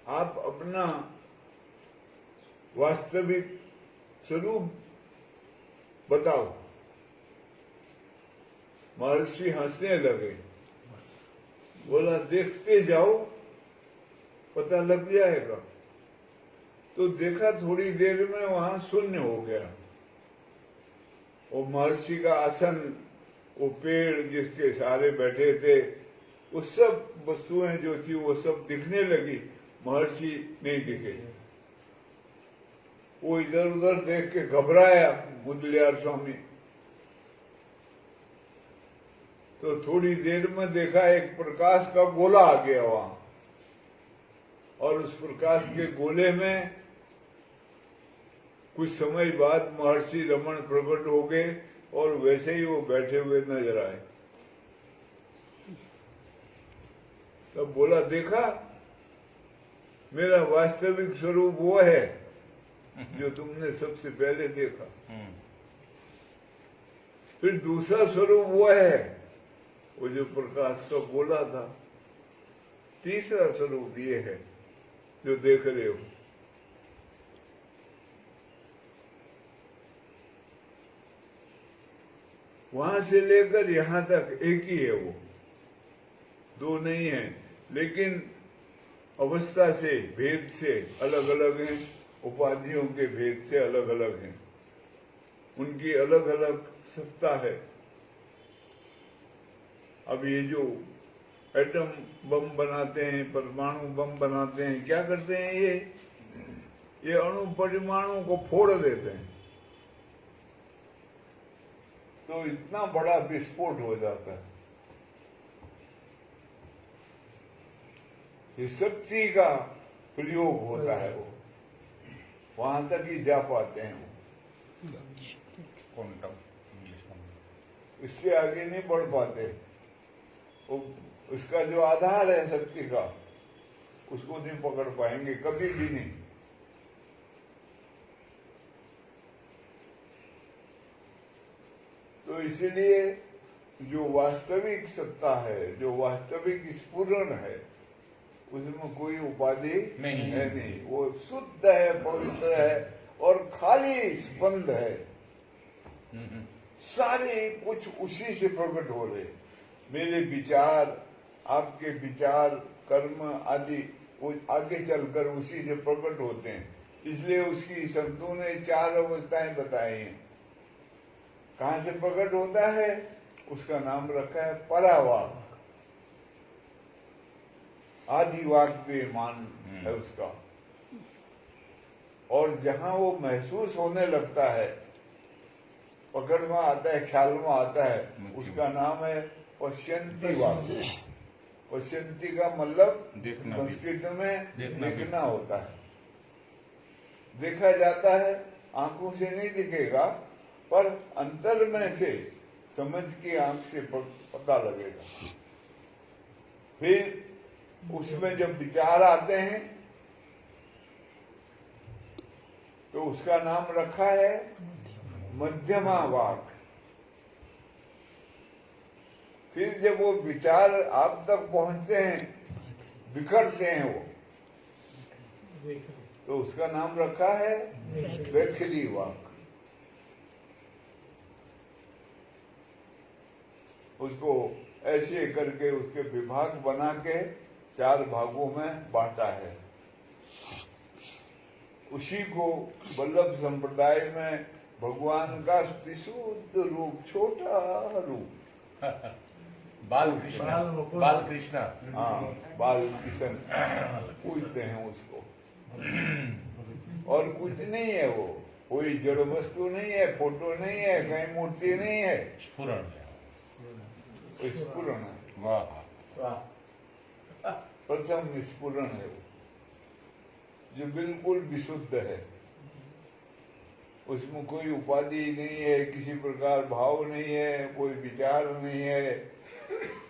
Speaker 3: आप अपना वास्तविक स्वरूप बताओ। महर्षि हंसने लगे, बोला देखते जाओ पता लग जाएगा। तो देखा थोड़ी देर में वहां शून्य हो गया। वो महर्षि का आसन, वो पेड़ जिसके सहारे बैठे थे, वो सब वस्तुएं जो थी वो सब दिखने लगी, महर्षि नहीं दिखे। वो इधर उधर देख के घबराया मुदलियार स्वामी। तो थोड़ी देर में देखा एक प्रकाश का गोला आ गया वहां, और उस प्रकाश के गोले में कुछ समय बाद महर्षि रमन प्रकट हो गए और वैसे ही वो बैठे हुए नजर आए। तब बोला, देखा मेरा वास्तविक स्वरूप वो है जो तुमने सबसे पहले देखा। फिर दूसरा स्वरूप वो है, वो जो प्रकाश का गोला था। तीसरा स्वरूप ये है जो देख रहे हो। वहां से लेकर यहां तक एक ही है वो, दो नहीं है। लेकिन अवस्था से, भेद से अलग अलग हैं, उपाधियों के भेद से अलग अलग हैं, उनकी अलग अलग सत्ता है। अब ये जो एटम बम बनाते हैं, परमाणु बम बनाते हैं, क्या करते हैं? ये अणु परमाणु को फोड़ देते हैं, तो इतना बड़ा विस्फोट हो जाता है। ये शक्ति का प्रयोग होता है, वो वहां तक ही जा पाते हैं वो,
Speaker 2: क्वांटम,
Speaker 3: इससे आगे नहीं बढ़ पाते। वो उसका जो आधार है शक्ति का, उसको नहीं पकड़ पाएंगे कभी भी नहीं। तो इसलिए जो वास्तविक सत्ता है, जो वास्तविक स्फुरण है, उसमें कोई उपाधि
Speaker 2: नहीं
Speaker 3: है नहीं। वो शुद्ध है, पवित्र है, और खाली स्पंद है, सारे कुछ उसी से प्रकट हो रहे। मेरे विचार, आपके विचार, कर्म आदि वो आगे चलकर उसी से प्रकट होते हैं। इसलिए उसकी संतों ने 4 अवस्थाएं बताई हैं। कहां से प्रकट होता है? उसका नाम रखा है परावाक, आदिवाक पे मान है उसका। और जहां वो महसूस होने लगता है, पकड़ में आता है, ख्याल में आता है, उसका नाम है पश्यंती वाक। पश्यंती का मतलब
Speaker 2: देखना,
Speaker 3: संस्कृत में
Speaker 2: देखना
Speaker 3: देखना होता है। देखा जाता है, आंखों से नहीं दिखेगा, पर अंतर में से समझ की आंख से पता लगेगा। फिर उसमें जब विचार आते हैं तो उसका नाम रखा है मध्यमा वाक। फिर जब वो विचार आप तक पहुंचते हैं, बिखरते हैं वो, तो उसका नाम रखा है वैखरी वाक। उसको ऐसे करके उसके विभाग बना के 4 भागों में बांटा है। उसी को वल्लभ संप्रदाय में भगवान का विशुद्ध रूप, छोटा रूप,
Speaker 2: बाल कृष्ण,
Speaker 3: हाँ, बाल कृष्ण पूजते हैं उसको। और कुछ नहीं है वो, कोई जड़ वस्तु नहीं है, फोटो नहीं है, कहीं मूर्ति नहीं है,
Speaker 2: स्फुरण है।
Speaker 3: स्फुरण है।
Speaker 2: वाह,
Speaker 3: प्रथम स्फुरण है वो, जो बिल्कुल विशुद्ध है। उसमें कोई उपाधि नहीं है, किसी प्रकार भाव नहीं है, कोई विचार नहीं है,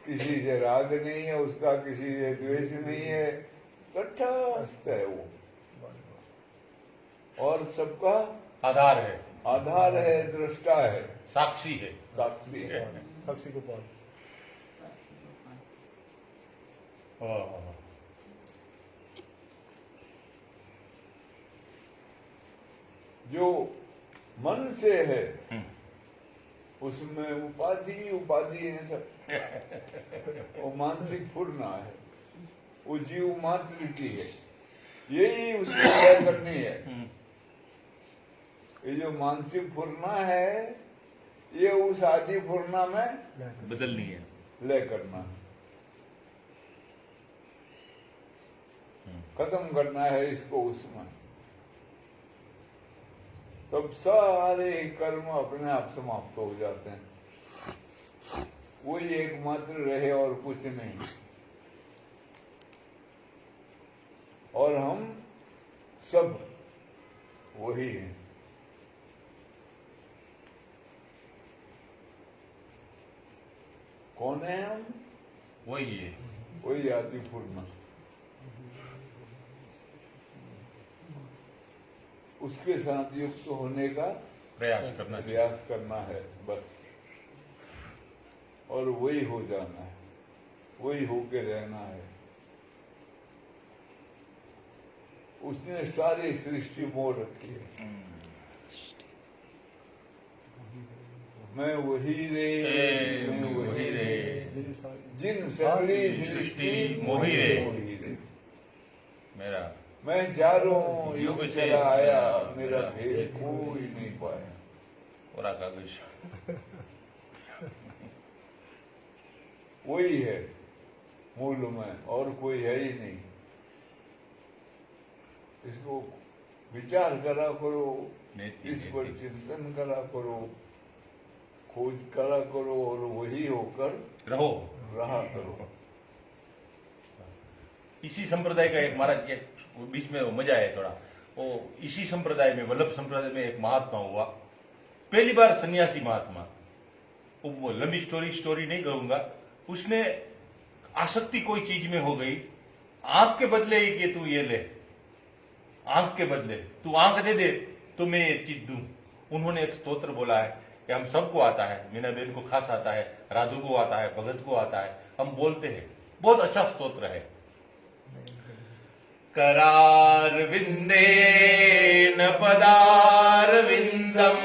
Speaker 3: किसी से राग नहीं है उसका, किसी से द्वेष नहीं है, तटस्थ है वो। और सबका
Speaker 2: आधार है,
Speaker 3: आधार है, दृष्टा है,
Speaker 2: साक्षी है,
Speaker 3: साक्षी है।
Speaker 4: साक्षी को पाल।
Speaker 3: जो मन से है उसमें उपाधि है सब। वो मानसिक फुरना है, वो जीव मात्र की है, यही उसको तय करनी है। ये जो मानसिक फुरना है, ये उस आदि फुरना में
Speaker 2: बदलनी है,
Speaker 3: लय करना है, खत्म करना है इसको उसमें। तब सारे कर्म अपने आप समाप्त हो जाते हैं। वही एकमात्र रहे और कुछ नहीं। और हम सब वही हैं। कौन है हम?
Speaker 2: वही है।
Speaker 3: वही आदि पूर्ण, उसके साथ युक्त होने का प्रयास करना है बस। और वही हो जाना है, वही होके रहना है। उसने सारी सृष्टि मोह रखी है। मैं वही रे, मैं वही रे, जिन सगली सृष्टि मोही रे।
Speaker 2: मेरा
Speaker 3: मैं चारों युग चला आया, मेरा भेद कोई नहीं पाया।
Speaker 2: पूरा कागज
Speaker 3: वही है मूल में, और कोई है ही नहीं। इसको विचार करा करो, इस पर चिंतन करा करो, खोज करा करो, और वही होकर रहा करो।
Speaker 2: इसी संप्रदाय का एक महाराज, एक बीच में मजा है थोड़ा, वो इसी संप्रदाय में, वल्लभ संप्रदाय में एक महात्मा हुआ, पहली बार सन्यासी महात्मा। वो लंबी स्टोरी नहीं करूंगा। उसने आसक्ति कोई चीज में हो गई, आंख के बदले ही कि तू ये ले, आंख के बदले तू आंख दे दे तो मैं ये चीज दूं। उन्होंने एक स्तोत्र बोला है कि हम सबको आता है, मीना बेन को खास आता है, राधु को आता है, भगत को आता है, हम बोलते हैं, बहुत अच्छा स्तोत्र है। करारविन्देन पदारविन्दम्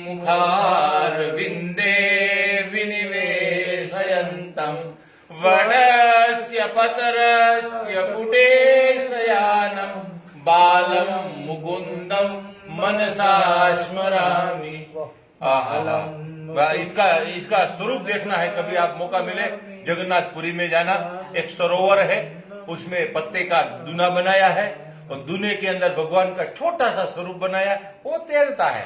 Speaker 2: मुखारविन्दे विनिवेशयन्तम् वडस्य पतरस्य पुटे शयानम् बालम् मुकुन्दम् मनसा स्मरामि। इसका स्वरूप देखना है, कभी आप मौका मिले जगन्नाथपुरी में जाना। एक सरोवर है, उसमें पत्ते का दूना बनाया है और दूने के अंदर भगवान का छोटा सा स्वरूप बनाया, वो तैरता है,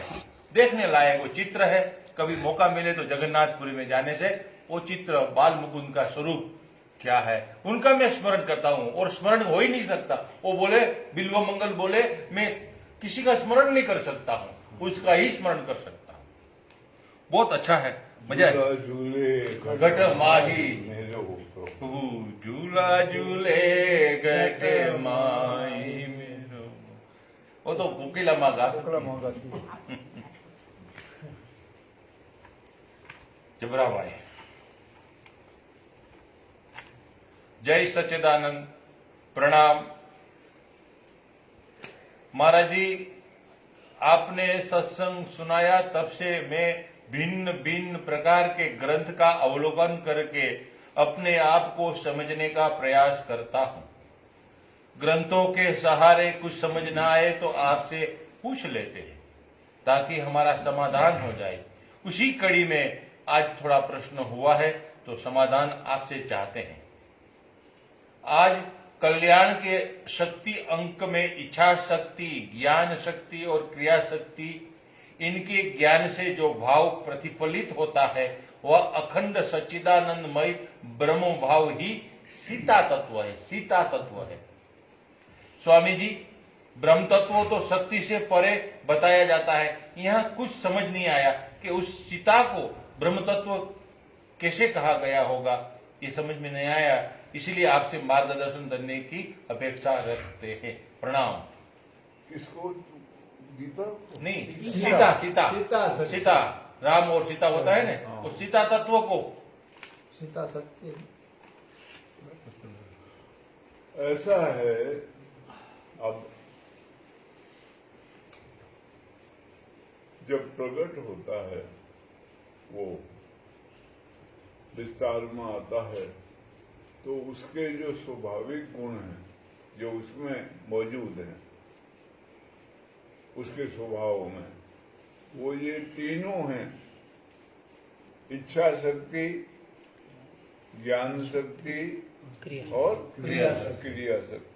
Speaker 2: देखने लायक वो चित्र है। कभी मौका मिले तो जगन्नाथपुरी में जाने से वो चित्र बाल मुकुंद का स्वरूप क्या है उनका मैं स्मरण करता हूं, और स्मरण हो ही नहीं सकता। वो बोले बिल्व मंगल बोले, मैं किसी का स्मरण नहीं कर सकता हूं, उसका ही स्मरण कर सकता हूं। बहुत अच्छा है, मजा है।
Speaker 3: झूले
Speaker 2: घट माही
Speaker 3: मेरो प्रभु,
Speaker 2: झूला झूले घट माही मेरो। वो तो कोकिला माँ गा सकती
Speaker 4: शुक्ला
Speaker 2: है।
Speaker 4: मोहन गाती है।
Speaker 2: जबरा भाई, जय सच्चिदानंद, प्रणाम। महाराज जी, आपने सत्संग सुनाया, तब से मैं भिन्न भिन्न प्रकार के ग्रंथ का अवलोकन करके अपने आप को समझने का प्रयास करता हूं। ग्रंथों के सहारे कुछ समझ ना आए तो आपसे पूछ लेते हैं ताकि हमारा समाधान हो जाए। उसी कड़ी में आज थोड़ा प्रश्न हुआ है तो समाधान आपसे चाहते हैं। आज कल्याण के शक्ति अंक में इच्छा शक्ति, ज्ञान शक्ति और क्रिया शक्ति, इनके ज्ञान से जो भाव प्रतिफलित होता है वह अखंड सच्चिदानंदमय ब्रह्म भाव ही सीता तत्व है। सीता तत्व है। स्वामी जी, ब्रह्म तत्व तो शक्ति से परे बताया जाता है, यहाँ कुछ समझ नहीं आया कि उस सीता को ब्रह्म तत्व कैसे कहा गया होगा, ये समझ में नहीं आया। इसलिए आपसे मार्गदर्शन देने की अपेक्षा रखते हैं। प्रणाम।
Speaker 3: किसको? गीता को?
Speaker 2: नहीं, सीता सीता
Speaker 4: सीता,
Speaker 2: सीता, राम और सीता होता है ना,
Speaker 4: हाँ।
Speaker 2: तो सीता तत्व को
Speaker 4: सीता सत्य
Speaker 3: ऐसा है। अब जब प्रकट होता है वो विस्तार में आता है तो उसके जो स्वाभाविक गुण हैं जो उसमें मौजूद हैं, उसके स्वभाव में, वो ये तीनों हैं: इच्छा शक्ति, ज्ञान शक्ति
Speaker 1: क्रिया।
Speaker 3: और
Speaker 2: क्रिया
Speaker 3: क्रिया शक्ति।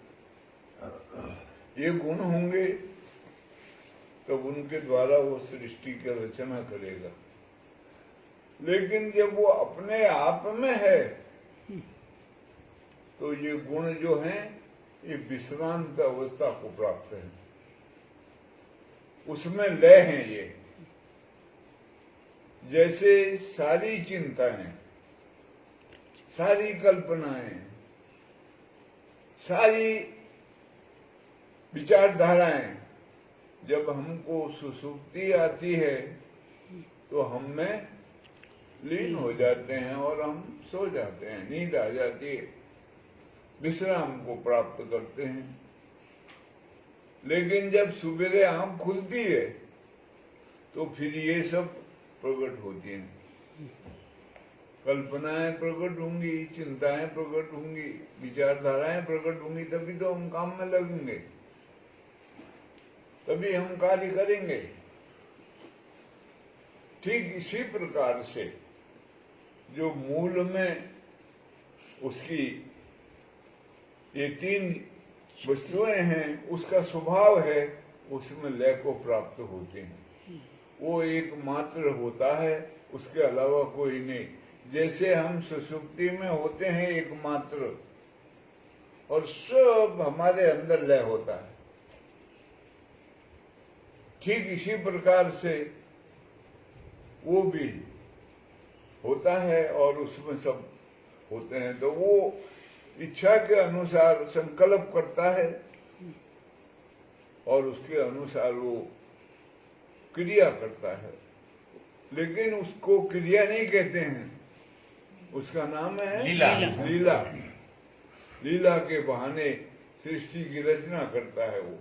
Speaker 3: ये गुण होंगे तब उनके द्वारा वो सृष्टि की रचना करेगा। लेकिन जब वो अपने आप में है तो ये गुण जो हैं ये विश्रांत अवस्था को प्राप्त है, उसमें लय हैं। ये जैसे सारी चिंताएं, सारी कल्पनाएं, सारी विचारधाराएं जब हमको सुसुप्ति आती है तो हम में लीन हो जाते हैं और हम सो जाते हैं, नींद आ जाती है, विश्राम को प्राप्त करते हैं। लेकिन जब सुबेरे आंख खुलती है तो फिर ये सब प्रकट होती हैं। कल्पनाएं प्रकट होंगी, चिंताएं प्रकट होंगी, विचारधाराएं प्रकट होंगी, तभी तो हम काम में लगेंगे, तभी हम कार्य करेंगे। ठीक इसी प्रकार से जो मूल में उसकी ये तीन वस्तुएं हैं, उसका स्वभाव है, उसमें लय को प्राप्त होते हैं। वो एकमात्र होता है, उसके अलावा कोई नहीं। जैसे हम सुषुप्ति में होते हैं एकमात्र, और सब हमारे अंदर लय होता है, ठीक इसी प्रकार से वो भी होता है और उसमें सब होते हैं। तो वो इच्छा के अनुसार संकल्प करता है और उसके अनुसार वो क्रिया करता है। लेकिन उसको क्रिया नहीं कहते हैं, उसका नाम है
Speaker 2: लीला।
Speaker 3: लीला। लीला के बहाने सृष्टि की रचना करता है वो,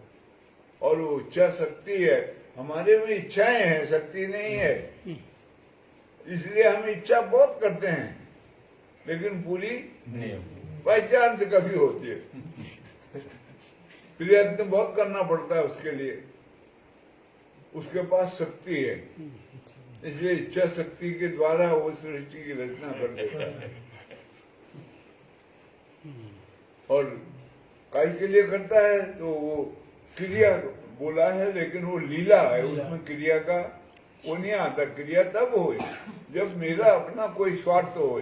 Speaker 3: और वो इच्छा शक्ति है। हमारे में इच्छाएं हैं, शक्ति नहीं है, इसलिए हम इच्छा बहुत करते हैं लेकिन पूरी
Speaker 2: नहीं
Speaker 3: बाई चांस कभी होती है। प्रयत्न बहुत करना पड़ता है उसके लिए, उसके पास शक्ति है, इसलिए इच्छा शक्ति के द्वारा वो सृष्टि की रचना कर देता है। और काय के लिए करता है तो वो क्रिया बोला है, लेकिन वो लीला है, उसमें क्रिया का वो नहीं आता। क्रिया तब हो जब मेरा अपना कोई स्वार्थ हो।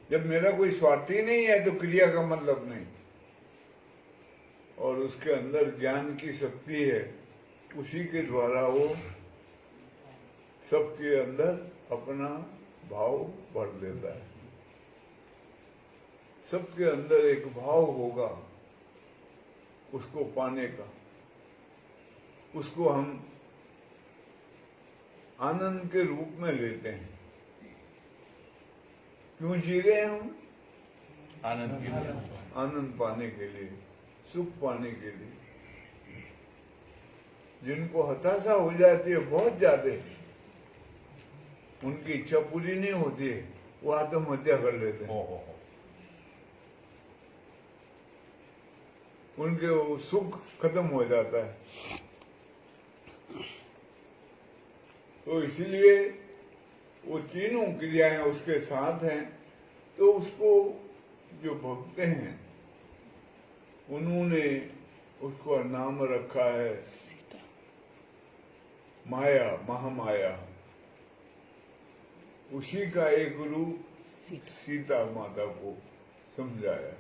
Speaker 3: जब मेरा कोई स्वार्थ ही नहीं है तो क्रिया का मतलब नहीं। और उसके अंदर ज्ञान की शक्ति है, उसी के द्वारा वो सबके अंदर अपना भाव भर देता है। सबके अंदर एक भाव होगा उसको पाने का, उसको हम आनंद के रूप में लेते हैं। क्यों जी रहे हैं हम?
Speaker 2: आनंद के लिए।
Speaker 3: आनंद पाने के लिए, सुख पाने के लिए। जिनको हताशा हो जाती है बहुत ज्यादा, उनकी इच्छा पूरी नहीं होती है, वो आत्महत्या कर लेते हैं। उनके वो सुख खत्म हो जाता है। तो इसीलिए वो तीनों क्रियाएं उसके साथ हैं। तो उसको जो भक्त हैं उन्होंने उसको नाम रखा है माया, महामाया। उसी का एक रूप सीता माता को समझाया।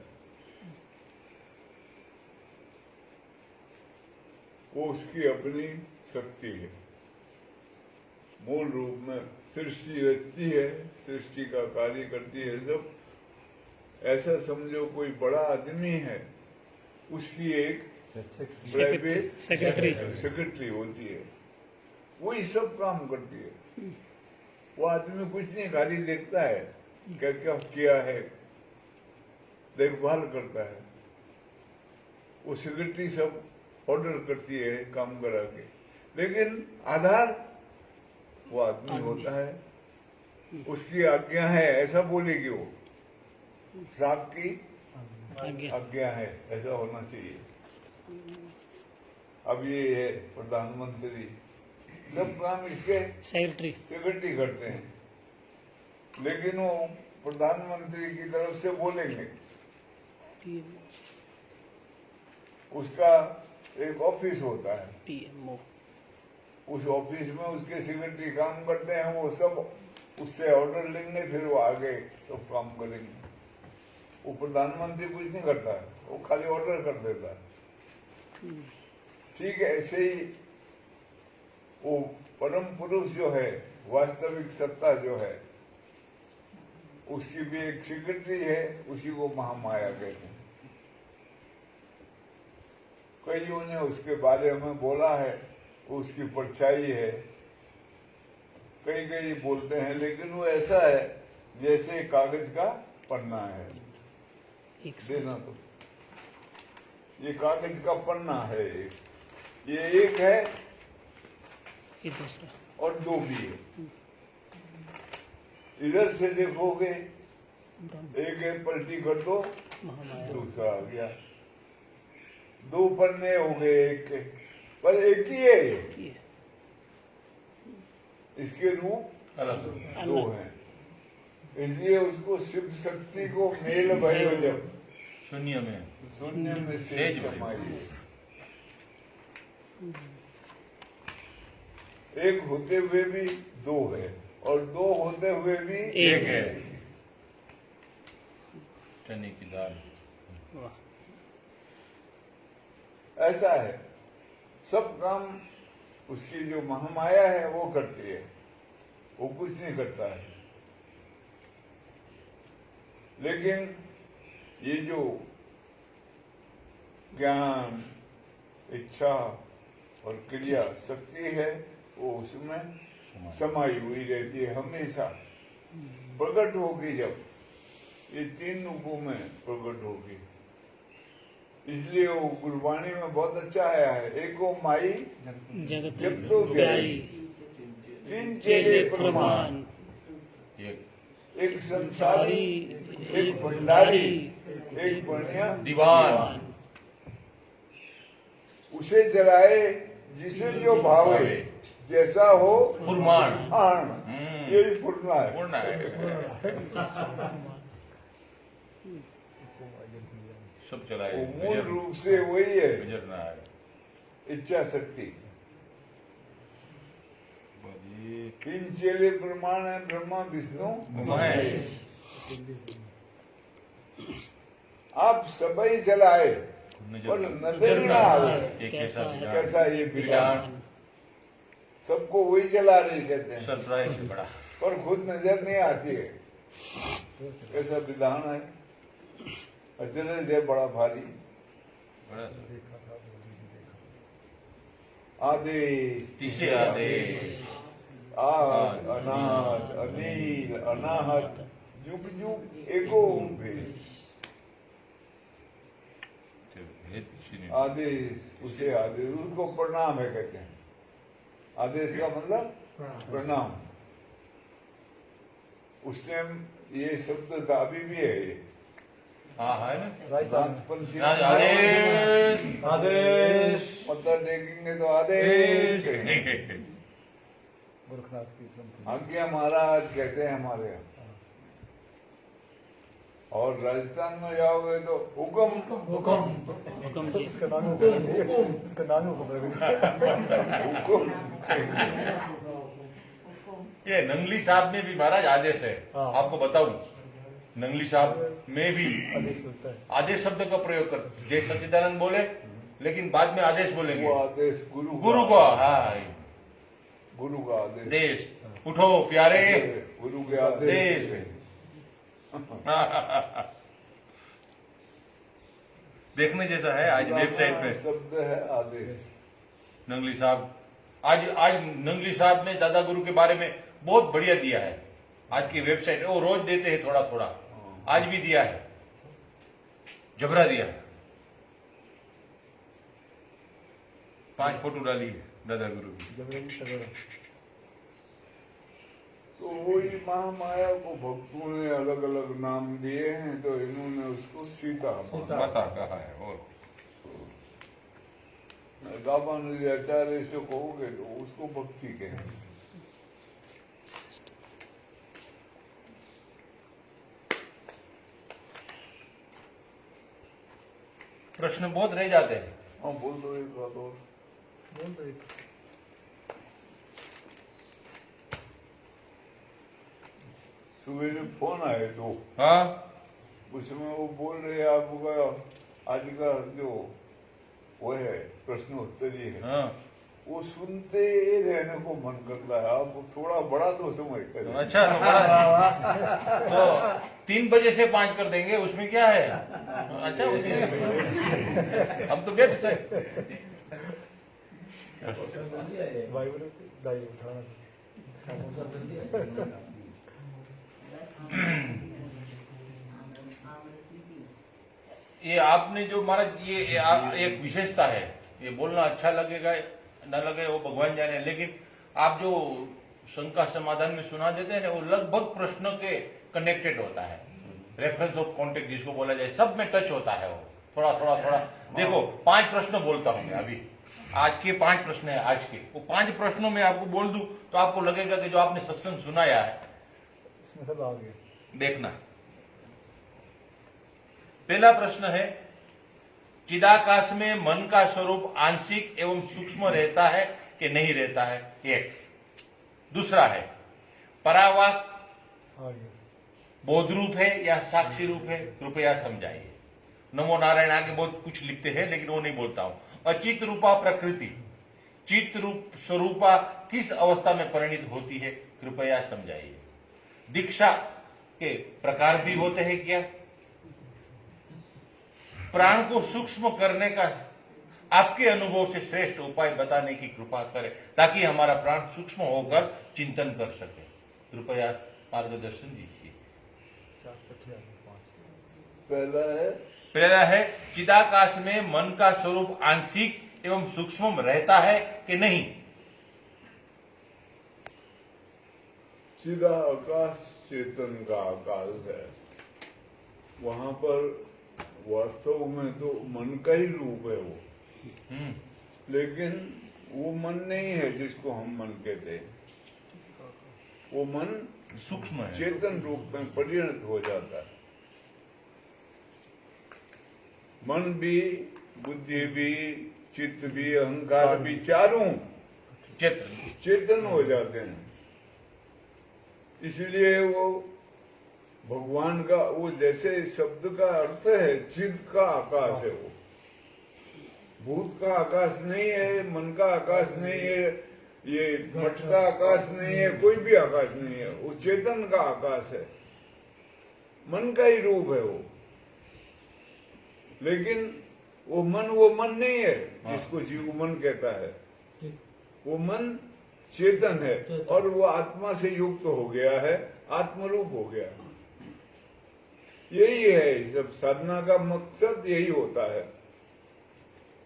Speaker 3: वो उसकी अपनी शक्ति है। मूल रूप में सृष्टि रचती है, सृष्टि का कार्य करती है सब। ऐसा समझो कोई बड़ा आदमी है, उसकी एक प्राइवेट सेक्रेटरी होती है, वही सब काम करती है। वो आदमी कुछ नहीं, खाली देखता है क्या क्या किया है, देखभाल करता है। वो सेक्रेटरी सब ऑर्डर करती है काम करा के, लेकिन आधार वो आदमी होता है। उसकी आज्ञा है ऐसा बोलेगी वो, साहब की आज्ञा है ऐसा होना चाहिए। अब ये है प्रधानमंत्री, सब काम इसके सेक्रेटरी करते हैं, लेकिन वो प्रधानमंत्री की तरफ से बोलेंगे। उसका एक ऑफिस होता है,
Speaker 1: पीएमओ।
Speaker 3: उस ऑफिस में उसके सेक्रेटरी काम करते हैं। वो सब उससे ऑर्डर लेंगे, फिर वो आगे सब काम करेंगे। वो प्रधानमंत्री कुछ नहीं करता है, वो खाली ऑर्डर कर देता है। ठीक है, ऐसे ही वो परम पुरुष जो है, वास्तविक सत्ता जो है, उसकी भी एक सेक्रेटरी है, उसी को महामाया कहते हैं। कईयों ने उसके बारे में बोला है उसकी परछाई है, कई बोलते हैं, लेकिन वो ऐसा है जैसे कागज का पन्ना है। देना तो ये कागज का पन्ना है, ये एक है,
Speaker 1: ये दूसरा,
Speaker 3: और दो भी है। इधर से देखोगे एक एक पलटी कर दो, दूसरा आ गया। दो पन्ने हो गए एक के, पर एक ही है ये। इसके रूप दो हैं, इसलिए उसको शिव शक्ति को मेल भयो जब
Speaker 2: शून्य में
Speaker 3: से समाई। एक होते हुए भी दो है, और दो होते हुए भी
Speaker 1: एक
Speaker 2: है। चने की दाल।
Speaker 3: ऐसा है, सब काम उसकी जो महामाया है वो करती है, वो कुछ नहीं करता है। लेकिन ये जो ज्ञान, इच्छा और क्रिया शक्ति है, वो उसमें समाई हुई रहती है हमेशा। प्रकट होगी जब, ये तीन रूपों में प्रकट होगी। इसलिए वो गुरबाणी में बहुत अच्छा आया है, एको माई
Speaker 1: जगत
Speaker 3: जब तो
Speaker 1: व्याई
Speaker 3: तीन चेले प्रमाण,
Speaker 2: एक
Speaker 3: एक संसारी, एक भंडारी, एक बढ़िया
Speaker 2: दीवान
Speaker 3: उसे जलाए जिसे जो भावे, जैसा हो
Speaker 2: फुरमान
Speaker 3: आन, यही फुरना है।
Speaker 2: पूर्ण है, सब चलाए
Speaker 3: वो मूल रूप से वही है,
Speaker 2: गुजरना है।
Speaker 3: इच्छा शक्ति। तीन चेले प्रमाण है, ब्रह्मा विष्णु
Speaker 2: महेश।
Speaker 3: आप सबई जलाए पर नजर ही ना आवे
Speaker 2: ये कैसा विधान,
Speaker 3: कैसा ये विधान, सबको वही जला रही कहते हैं,
Speaker 2: सरप्राइज से बड़ा।
Speaker 3: पर खुद नजर नहीं आती है। कैसा विधान है, अचरज है बड़ा भारी।
Speaker 2: बड़ा
Speaker 3: आदेश
Speaker 2: तीसरे आदेश,
Speaker 3: आद अनाद अनील अनाहत जुग जुग एको भेष। आदेश उसे आदेश, उसको प्रणाम है कहते हैं। आदेश का मतलब प्रणाम। उस टाइम ये शब्द था, अभी भी है ये।
Speaker 2: हाँ है ना,
Speaker 3: दांतपंथी
Speaker 2: आदेश
Speaker 4: आदेश
Speaker 3: मत्था टेकेंगे तो आदेश कहेंगे।
Speaker 4: गोरखनाथ की संपत्ति।
Speaker 3: आज्ञा महाराज कहते हैं हमारे यहाँ। और राजस्थान में जाओगे तो हुक्म
Speaker 4: हुक्म,
Speaker 1: हुक्म जी।
Speaker 4: इसका नाम हुक्म है, इसका नाम ही हुक्म है।
Speaker 3: हुक्म।
Speaker 2: ये नंगली साहब में भी महाराज आदेश है।
Speaker 4: हाँ।
Speaker 2: आपको बताऊं, नंगली साहब में भी
Speaker 4: आदेश होता है।
Speaker 2: आदेश शब्द का प्रयोग कर, जय सच्चिदानंद बोले लेकिन बाद में आदेश
Speaker 3: वो
Speaker 2: बोलेंगे,
Speaker 3: आदेश गुरु
Speaker 2: गुरु का। हाँ,
Speaker 3: गुरु का आदेश।
Speaker 2: देश उठो प्यारे
Speaker 3: गुरु के आदेश
Speaker 2: देश। देखने जैसा है। आज वेबसाइट पे
Speaker 3: शब्द है आदेश।
Speaker 2: नंगली साहब, आज नंगली साहब ने दादा गुरु के बारे में बहुत बढ़िया दिया है। आज की वेबसाइट वो रोज देते हैं थोड़ा थोड़ा, आज भी दिया है, जबरा दिया है। 5 फोटो डाली है दादा गुरु की।
Speaker 3: तो वही महामाया को भक्तों ने अलग अलग नाम दिए हैं, तो इन्होंने उसको सीता
Speaker 2: माता कहा है। और
Speaker 3: रामानुजाचार्य से कहोगे तो उसको भक्ति कहेंगे।
Speaker 2: प्रश्न बहुत रह जाते हैं।
Speaker 3: हाँ बोल दो एक बात और।
Speaker 4: बोल दो एक।
Speaker 3: सुबह फोन आए तो
Speaker 2: हाँ
Speaker 3: उसमें वो बोल रहे आपका आज का जो वो है प्रश्नोत्तरी है,
Speaker 2: हाँ,
Speaker 3: वो सुनते रहने को मन करता है। आप थोड़ा बड़ा तो समय करें।
Speaker 2: अच्छा तो बड़ा तो 3 बजे से 5 कर देंगे, उसमें क्या है। अच्छा हम तो बैठ सकते।
Speaker 4: भाई बोले दाई उठाना।
Speaker 2: ये आपने जो महाराज ये एक विशेषता है, ये बोलना अच्छा लगेगा न लगे वो भगवान जाने, लेकिन आप जो शंका समाधान में सुना देते हैं वो लगभग प्रश्नों के कनेक्टेड होता है। रेफरेंस ऑफ कॉन्टेक्ट जिसको बोला जाए, सब में टच होता है वो थोड़ा थोड़ा थोड़ा। देखो 5 प्रश्न बोलता हूं मैं अभी, आज के 5 प्रश्न है आज के, वो 5 प्रश्नों में आपको बोल दूं तो आपको लगेगा कि जो आपने सत्संग सुनाया है
Speaker 4: इसमें सब आ गए।
Speaker 2: देखना। पहला प्रश्न है, चिदाकाश में मन का स्वरूप आंशिक एवं सूक्ष्म रहता है कि नहीं रहता है? एक। दूसरा है, परावाक
Speaker 4: आ गए।
Speaker 2: बोध रूप है या साक्षी रूप है? कृपया समझाइए। नमो नारायण आगे बहुत कुछ लिखते हैं लेकिन वो नहीं बोलता हूं। अचित रूपा प्रकृति चित रूप स्वरूपा किस अवस्था में परिणित होती है? कृपया समझाइए। दीक्षा के प्रकार भी होते हैं क्या? प्राण को सूक्ष्म करने का आपके अनुभव से श्रेष्ठ उपाय बताने की कृपा करें ताकि हमारा प्राण सूक्ष्म होकर चिंतन कर सके। कृपया मार्गदर्शन दीजिए।
Speaker 4: 4 पट्टी आ गई, 5।
Speaker 2: पहला है चिदाकाश में मन का स्वरूप आंशिक एवं सूक्ष्म रहता है कि नहीं।
Speaker 3: सीधा आकाश चेतन का आकाश है, वहां पर वास्तव में तो मन का ही रूप है वो, लेकिन वो मन नहीं है जिसको हम मन कहते हैं। वो मन
Speaker 2: सूक्ष्म है,
Speaker 3: चेतन रूप में परिणत हो जाता है। मन भी, बुद्धि भी, चित्त भी, अहंकार भी, चारों चेतन हो जाते हैं। इसलिए वो भगवान का, वो जैसे शब्द का अर्थ है चित्त का आकाश है, वो भूत का आकाश नहीं है, मन का आकाश नहीं है, ये मठ का आकाश नहीं है, कोई भी आकाश नहीं है, वो चेतन का आकाश है, मन का ही रूप है वो। लेकिन वो मन नहीं है जिसको जीव मन कहता है, वो मन चेतन है और वो आत्मा से युक्त हो गया है, आत्मरूप हो गया। यही है सब साधना का मकसद, यही होता है।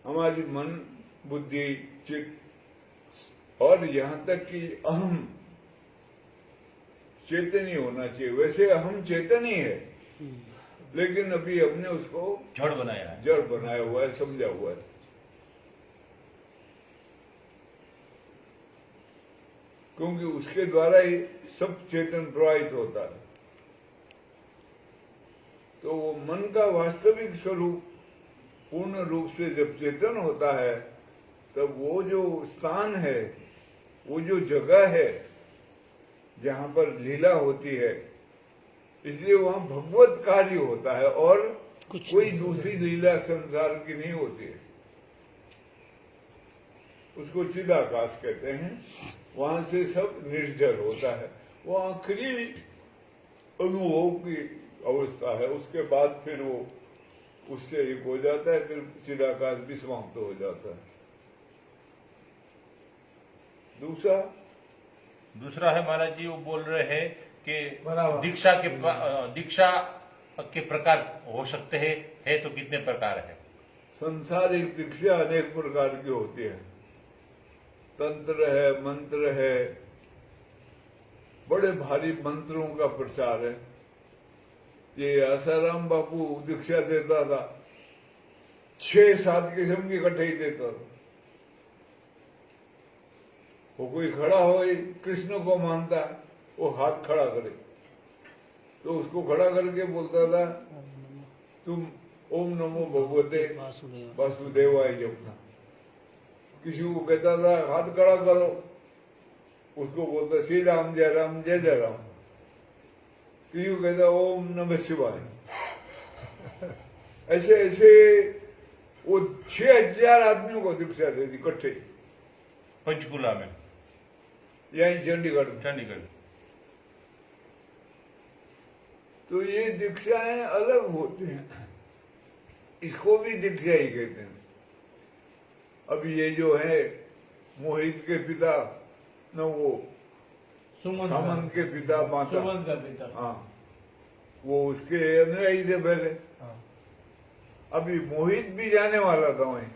Speaker 3: हमारी मन, बुद्धि, चित्त और यहाँ तक कि अहम चेतन ही होना चाहिए। वैसे अहम चेतन ही है, लेकिन अभी हमने उसको
Speaker 2: जड़ बनाया है,
Speaker 3: जड़ बनाया हुआ है, समझा हुआ है। क्योंकि उसके द्वारा ही सब चेतन प्रवाहित होता है। तो वो मन का वास्तविक स्वरूप पूर्ण रूप से जब चेतन होता है, तब वो जो स्थान है, वो जो जगह है जहां पर लीला होती है, इसलिए वहां भगवत कार्य होता है और कोई दूसरी लीला संसार की नहीं होती है। उसको चिदाकाश कहते हैं। वहां से सब निर्जर होता है, वो आखिरी अनुभव की अवस्था है। उसके बाद फिर वो उससे एक हो जाता है, फिर चिदाकाश भी समाप्त हो जाता है।
Speaker 2: दूसरा है महाराज जी, वो बोल रहे हैं कि दीक्षा के प्रकार हो सकते हैं, है तो कितने प्रकार है?
Speaker 3: संसारिक दीक्षा अनेक प्रकार की होती है। तंत्र है, मंत्र है, बड़े भारी मंत्रों का प्रचार है। ये आसाराम बापू दीक्षा देता था, 6-7 किस्म की इकट्ठे ही देता था। वो कोई खड़ा हो, कृष्ण को मानता, वो हाथ खड़ा करे तो उसको खड़ा करके बोलता था, तुम ओम नमो भगवते वासुदेवाय जपना। किसी को कहता था हाथ खड़ा करो, उसको बोलता श्री राम जय राम जय जय राम। किसी को कहता ओम नमः शिवाय। ऐसे ऐसे वो 6000 आदमियों को दीक्षा दे दी इकट्ठे,
Speaker 2: पंचकुला में,
Speaker 3: यही चंडीगढ़। तो ये दीक्षाएं अलग होती हैं, इसको भी दीक्षा ही कहते हैं। अभी ये जो है मोहित के पिता न, वो सामंत के पिता माता, हाँ, वो उसके अनुयायी थे पहले। अभी मोहित भी जाने वाला था वहीं,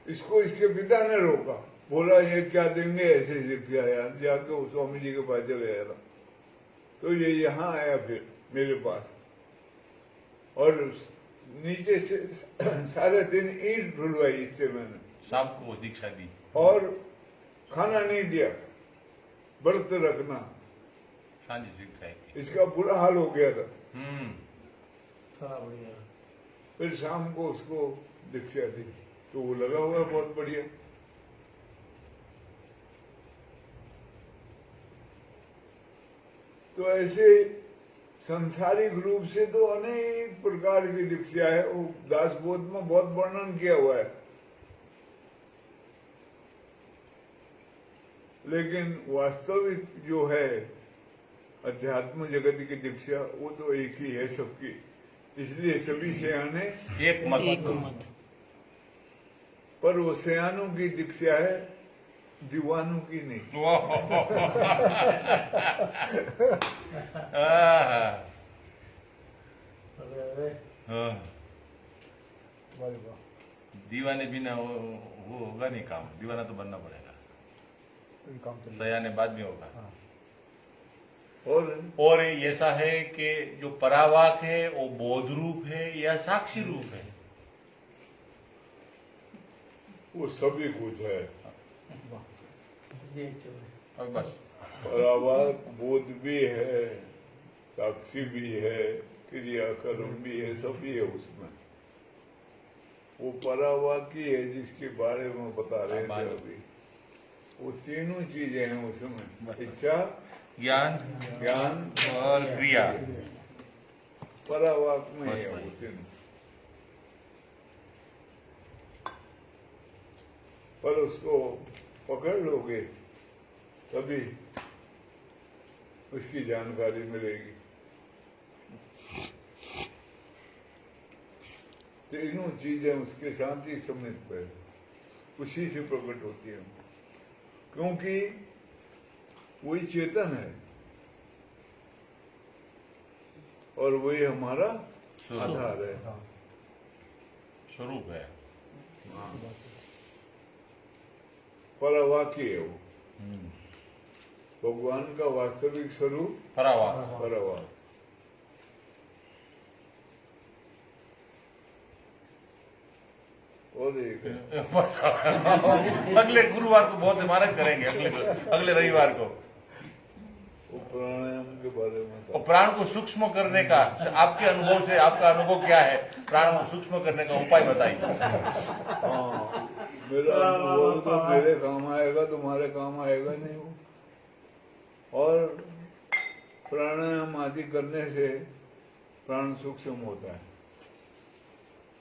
Speaker 3: इसको इसके पिता ने रोका, बोला ये क्या देंगे ऐसे दीक्षा यार, जाके वो स्वामी जी के पास चले गया था। तो ये यहाँ आया फिर मेरे पास, और नीचे से 3.5 ईंट ढुलवाई इससे मैंने,
Speaker 2: शाम को दीक्षा दी
Speaker 3: और खाना नहीं दिया, व्रत रखना। इसका बुरा हाल हो गया था। फिर शाम को उसको दीक्षा दी, तो वो लगा हुआ बहुत बढ़िया। तो ऐसे सांसारिक रूप से तो अनेक प्रकार की दीक्षा है, वो दासबोध में बहुत वर्णन किया हुआ है। लेकिन वास्तविक जो है अध्यात्म जगत की दीक्षा, वो तो एक ही है सबकी, इसलिए सभी सयाने
Speaker 2: एक मत।
Speaker 3: पर वो सयानों की दीक्षा है, दीवानों की नहीं।
Speaker 2: हाँ,
Speaker 4: वाह वाह,
Speaker 2: दीवाने बिना वो होगा नहीं काम, दीवाना तो बनना पड़ेगा।
Speaker 4: तो ये काम चल रहा है।
Speaker 2: सयाने बाद में होगा।
Speaker 4: हाँ,
Speaker 2: और ऐसा है कि जो परावाक है वो बोध रूप है या साक्षी रूप है?
Speaker 3: वो सभी कुछ है।
Speaker 2: और बस
Speaker 3: परावाक बोध भी है, साक्षी भी है, क्रियाकर्म भी है, सभी है उसमें। वो परावाकी है जिसके बारे में बता रहे थे अभी। वो तीनों चीजें हैं उसमें, इच्छा,
Speaker 2: ज्ञान
Speaker 3: ज्ञान
Speaker 2: और क्रिया।
Speaker 3: परावाक में है वो तीनों। पर उसको पकड़ लोगे तभी उसकी जानकारी मिलेगी। तीनों चीजें उसके साथ ही सम्मिलित है, उसी से प्रकट होती है, क्योंकि वही चेतन है और वही हमारा आधार है।
Speaker 4: हाँ,
Speaker 2: स्वरूप है।
Speaker 3: परावाकी है वो, भगवान का वास्तविक स्वरूप
Speaker 2: परावाक।
Speaker 3: परावाक। और एक है
Speaker 2: अगले गुरुवार को बहुत इमारत करेंगे, अगले रविवार को।
Speaker 3: वो प्राणायाम के बारे में था।
Speaker 2: और प्राण को सूक्ष्म करने का आपके अनुभव से, आपका अनुभव क्या है? प्राण को सूक्ष्म करने का उपाय बताइए।
Speaker 3: हाँ, मेरा अनुभव तो मेरे काम आएगा, तुम्हारे काम आएगा नहीं वो। और प्राणायाम आदि करने से प्राण सूक्ष्म होता है।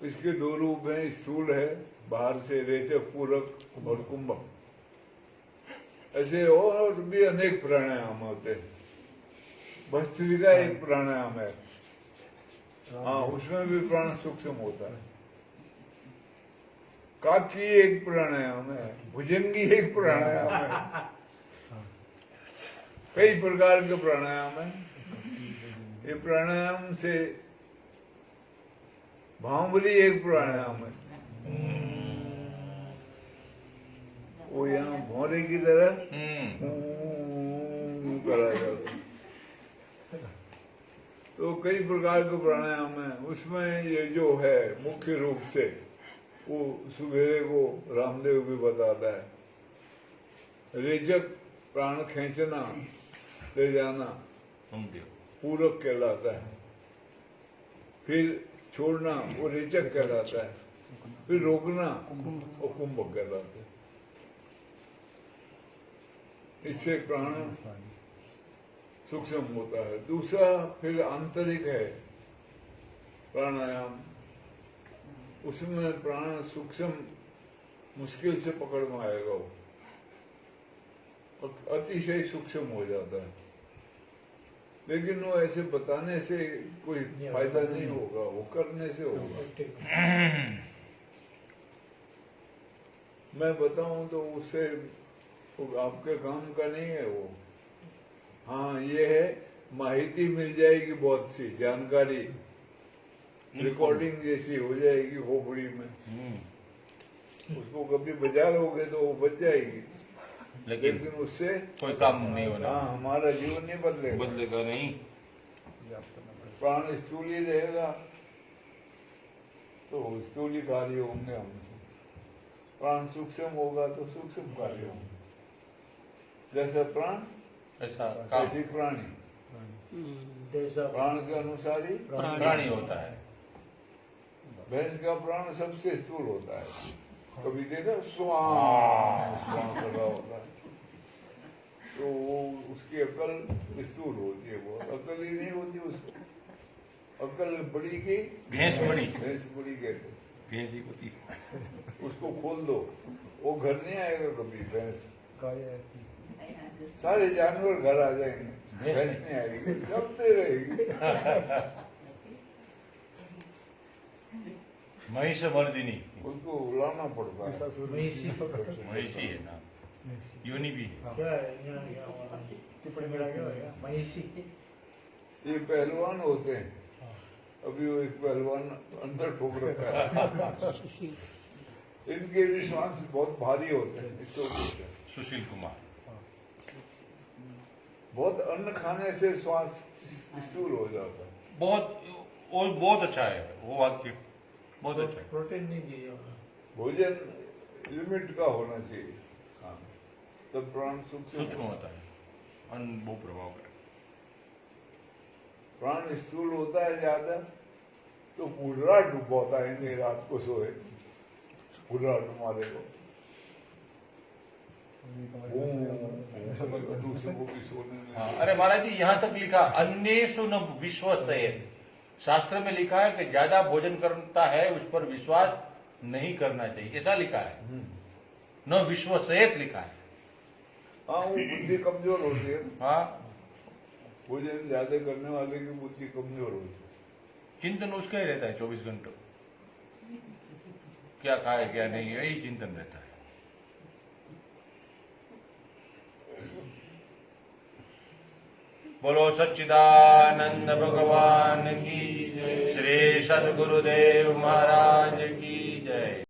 Speaker 3: इसके दो रूप हैं, स्थूल है बाहर से रेचक, पूरक और कुंभक। ऐसे और भी अनेक प्राणायाम होते हैं। भस्त्रिका एक प्राणायाम है, हाँ, उसमें भी प्राण सूक्ष्म होता है। काकी एक प्राणायाम है, भुजंगी एक प्राणायाम है, कई प्रकार के प्राणायाम है। ये प्राणायाम से भांवरी एक प्राणायाम है, वो यहाँ भौरे की तरह करा जाता है। तो कई प्रकार के प्राणायाम है। उसमें ये जो है मुख्य रूप से वो सुबेरे को रामदेव भी बताता है। रेचक प्राण खींचना ले जाना पूरक कहलाता है, फिर छोड़ना वो रेचक कहलाता है, फिर रोकना वो कुंभक कहलाता है। इससे प्राण सूक्ष्म होता है। दूसरा फिर आंतरिक है प्राणायाम, उसमें प्राण सूक्ष्म मुश्किल से पकड़ में आएगा, वो अतिशय सूक्ष्म हो जाता है। लेकिन वो ऐसे बताने से कोई फायदा नहीं होगा, वो करने से होगा। मैं बताऊं तो उससे आपके काम का नहीं है वो। हाँ, ये है माहिती मिल जाएगी, बहुत सी जानकारी रिकॉर्डिंग जैसी हो जाएगी खोपड़ी में। उसको कभी बजा लोगे तो वो बच जाएगी, लेकिन उससे
Speaker 2: कोई काम नहीं होना।
Speaker 3: हाँ, हमारा जीवन नहीं बदलेगा,
Speaker 2: बदलेगा नहीं।
Speaker 3: प्राण स्थूल ही रहेगा तो स्थूल कार्य होंगे हमसे। प्राण सूक्ष्म होगा तो सूक्ष्म कार्य होंगे। जैसे प्राण
Speaker 2: ऐसा काम
Speaker 3: ऐसी प्राणी, प्राण के अनुसार ही
Speaker 2: प्राणी होता है।
Speaker 3: भैंस का प्राण सबसे स्थूल होता है। कभी देखा स्वां स्वां कर रहा होता है, तो वो उसकी अकल स्थूल होती है, वो अकल ही नहीं होती उसको। अकल बड़ी की
Speaker 2: भैंस बड़ी,
Speaker 3: भैंस बड़ी कहते,
Speaker 2: भैंस ही होती।
Speaker 3: उसको खोल दो वो घर नहीं आएगा कभी। भैंस
Speaker 4: गाय है।
Speaker 3: सारे जानवर घर आ जाएंगे, भैंस नहीं आएगी, जमते रहेगी।
Speaker 2: महिष मर्दिनी,
Speaker 3: उसको लाना पड़ता है।
Speaker 2: महिषी है ना, योनि भी है।
Speaker 4: क्या है टिप्पणी में क्या होगा महिषी।
Speaker 3: ये पहलवान होते हैं, अभी वो एक पहलवान अंदर ठोक रखा है।
Speaker 1: सुशील
Speaker 3: इनके भी श्वास बहुत भारी होते हैं, इसको बोलते हैं।
Speaker 2: सुशील कुमार।
Speaker 3: बहुत अन्न खाने से श्वास स्थूल हो जाता है।
Speaker 2: बहुत अच्छा है वो वाक्य, बहुत अच्छा है।
Speaker 4: प्रोटीन नहीं दिए
Speaker 3: भोजन लिमिट का होना चाहिए खाना, तब प्राण
Speaker 2: सूक्ष्म होता है, अन्न बहुत प्रभाव करे।
Speaker 3: प्राण स्थूल होता है ज्यादा तो पुर्राट होता है, नहीं रात को सोए पुर्राट मारे को दूसरे को भी सोने में।
Speaker 2: हाँ, अरे महाराज जी यहाँ तक लिखा अन्येषु न विश्वसयेत्, शास्त्र में लिखा है कि ज्यादा भोजन करता है उस पर विश्वास नहीं करना चाहिए, ऐसा लिखा है। न विश्वसयेत् लिखा है।
Speaker 3: हाँ, वो बुद्धि कमजोर होती है।
Speaker 2: हाँ,
Speaker 3: भोजन ज्यादा करने वाले की बुद्धि कमजोर होती है।
Speaker 2: चिंतन उसका ही रहता है 24 घंटों, क्या खाए क्या नहीं, यही चिंतन रहता है। बोलो सच्चिदानंद भगवान की जय, श्री सद्गुरुदेव महाराज की जय।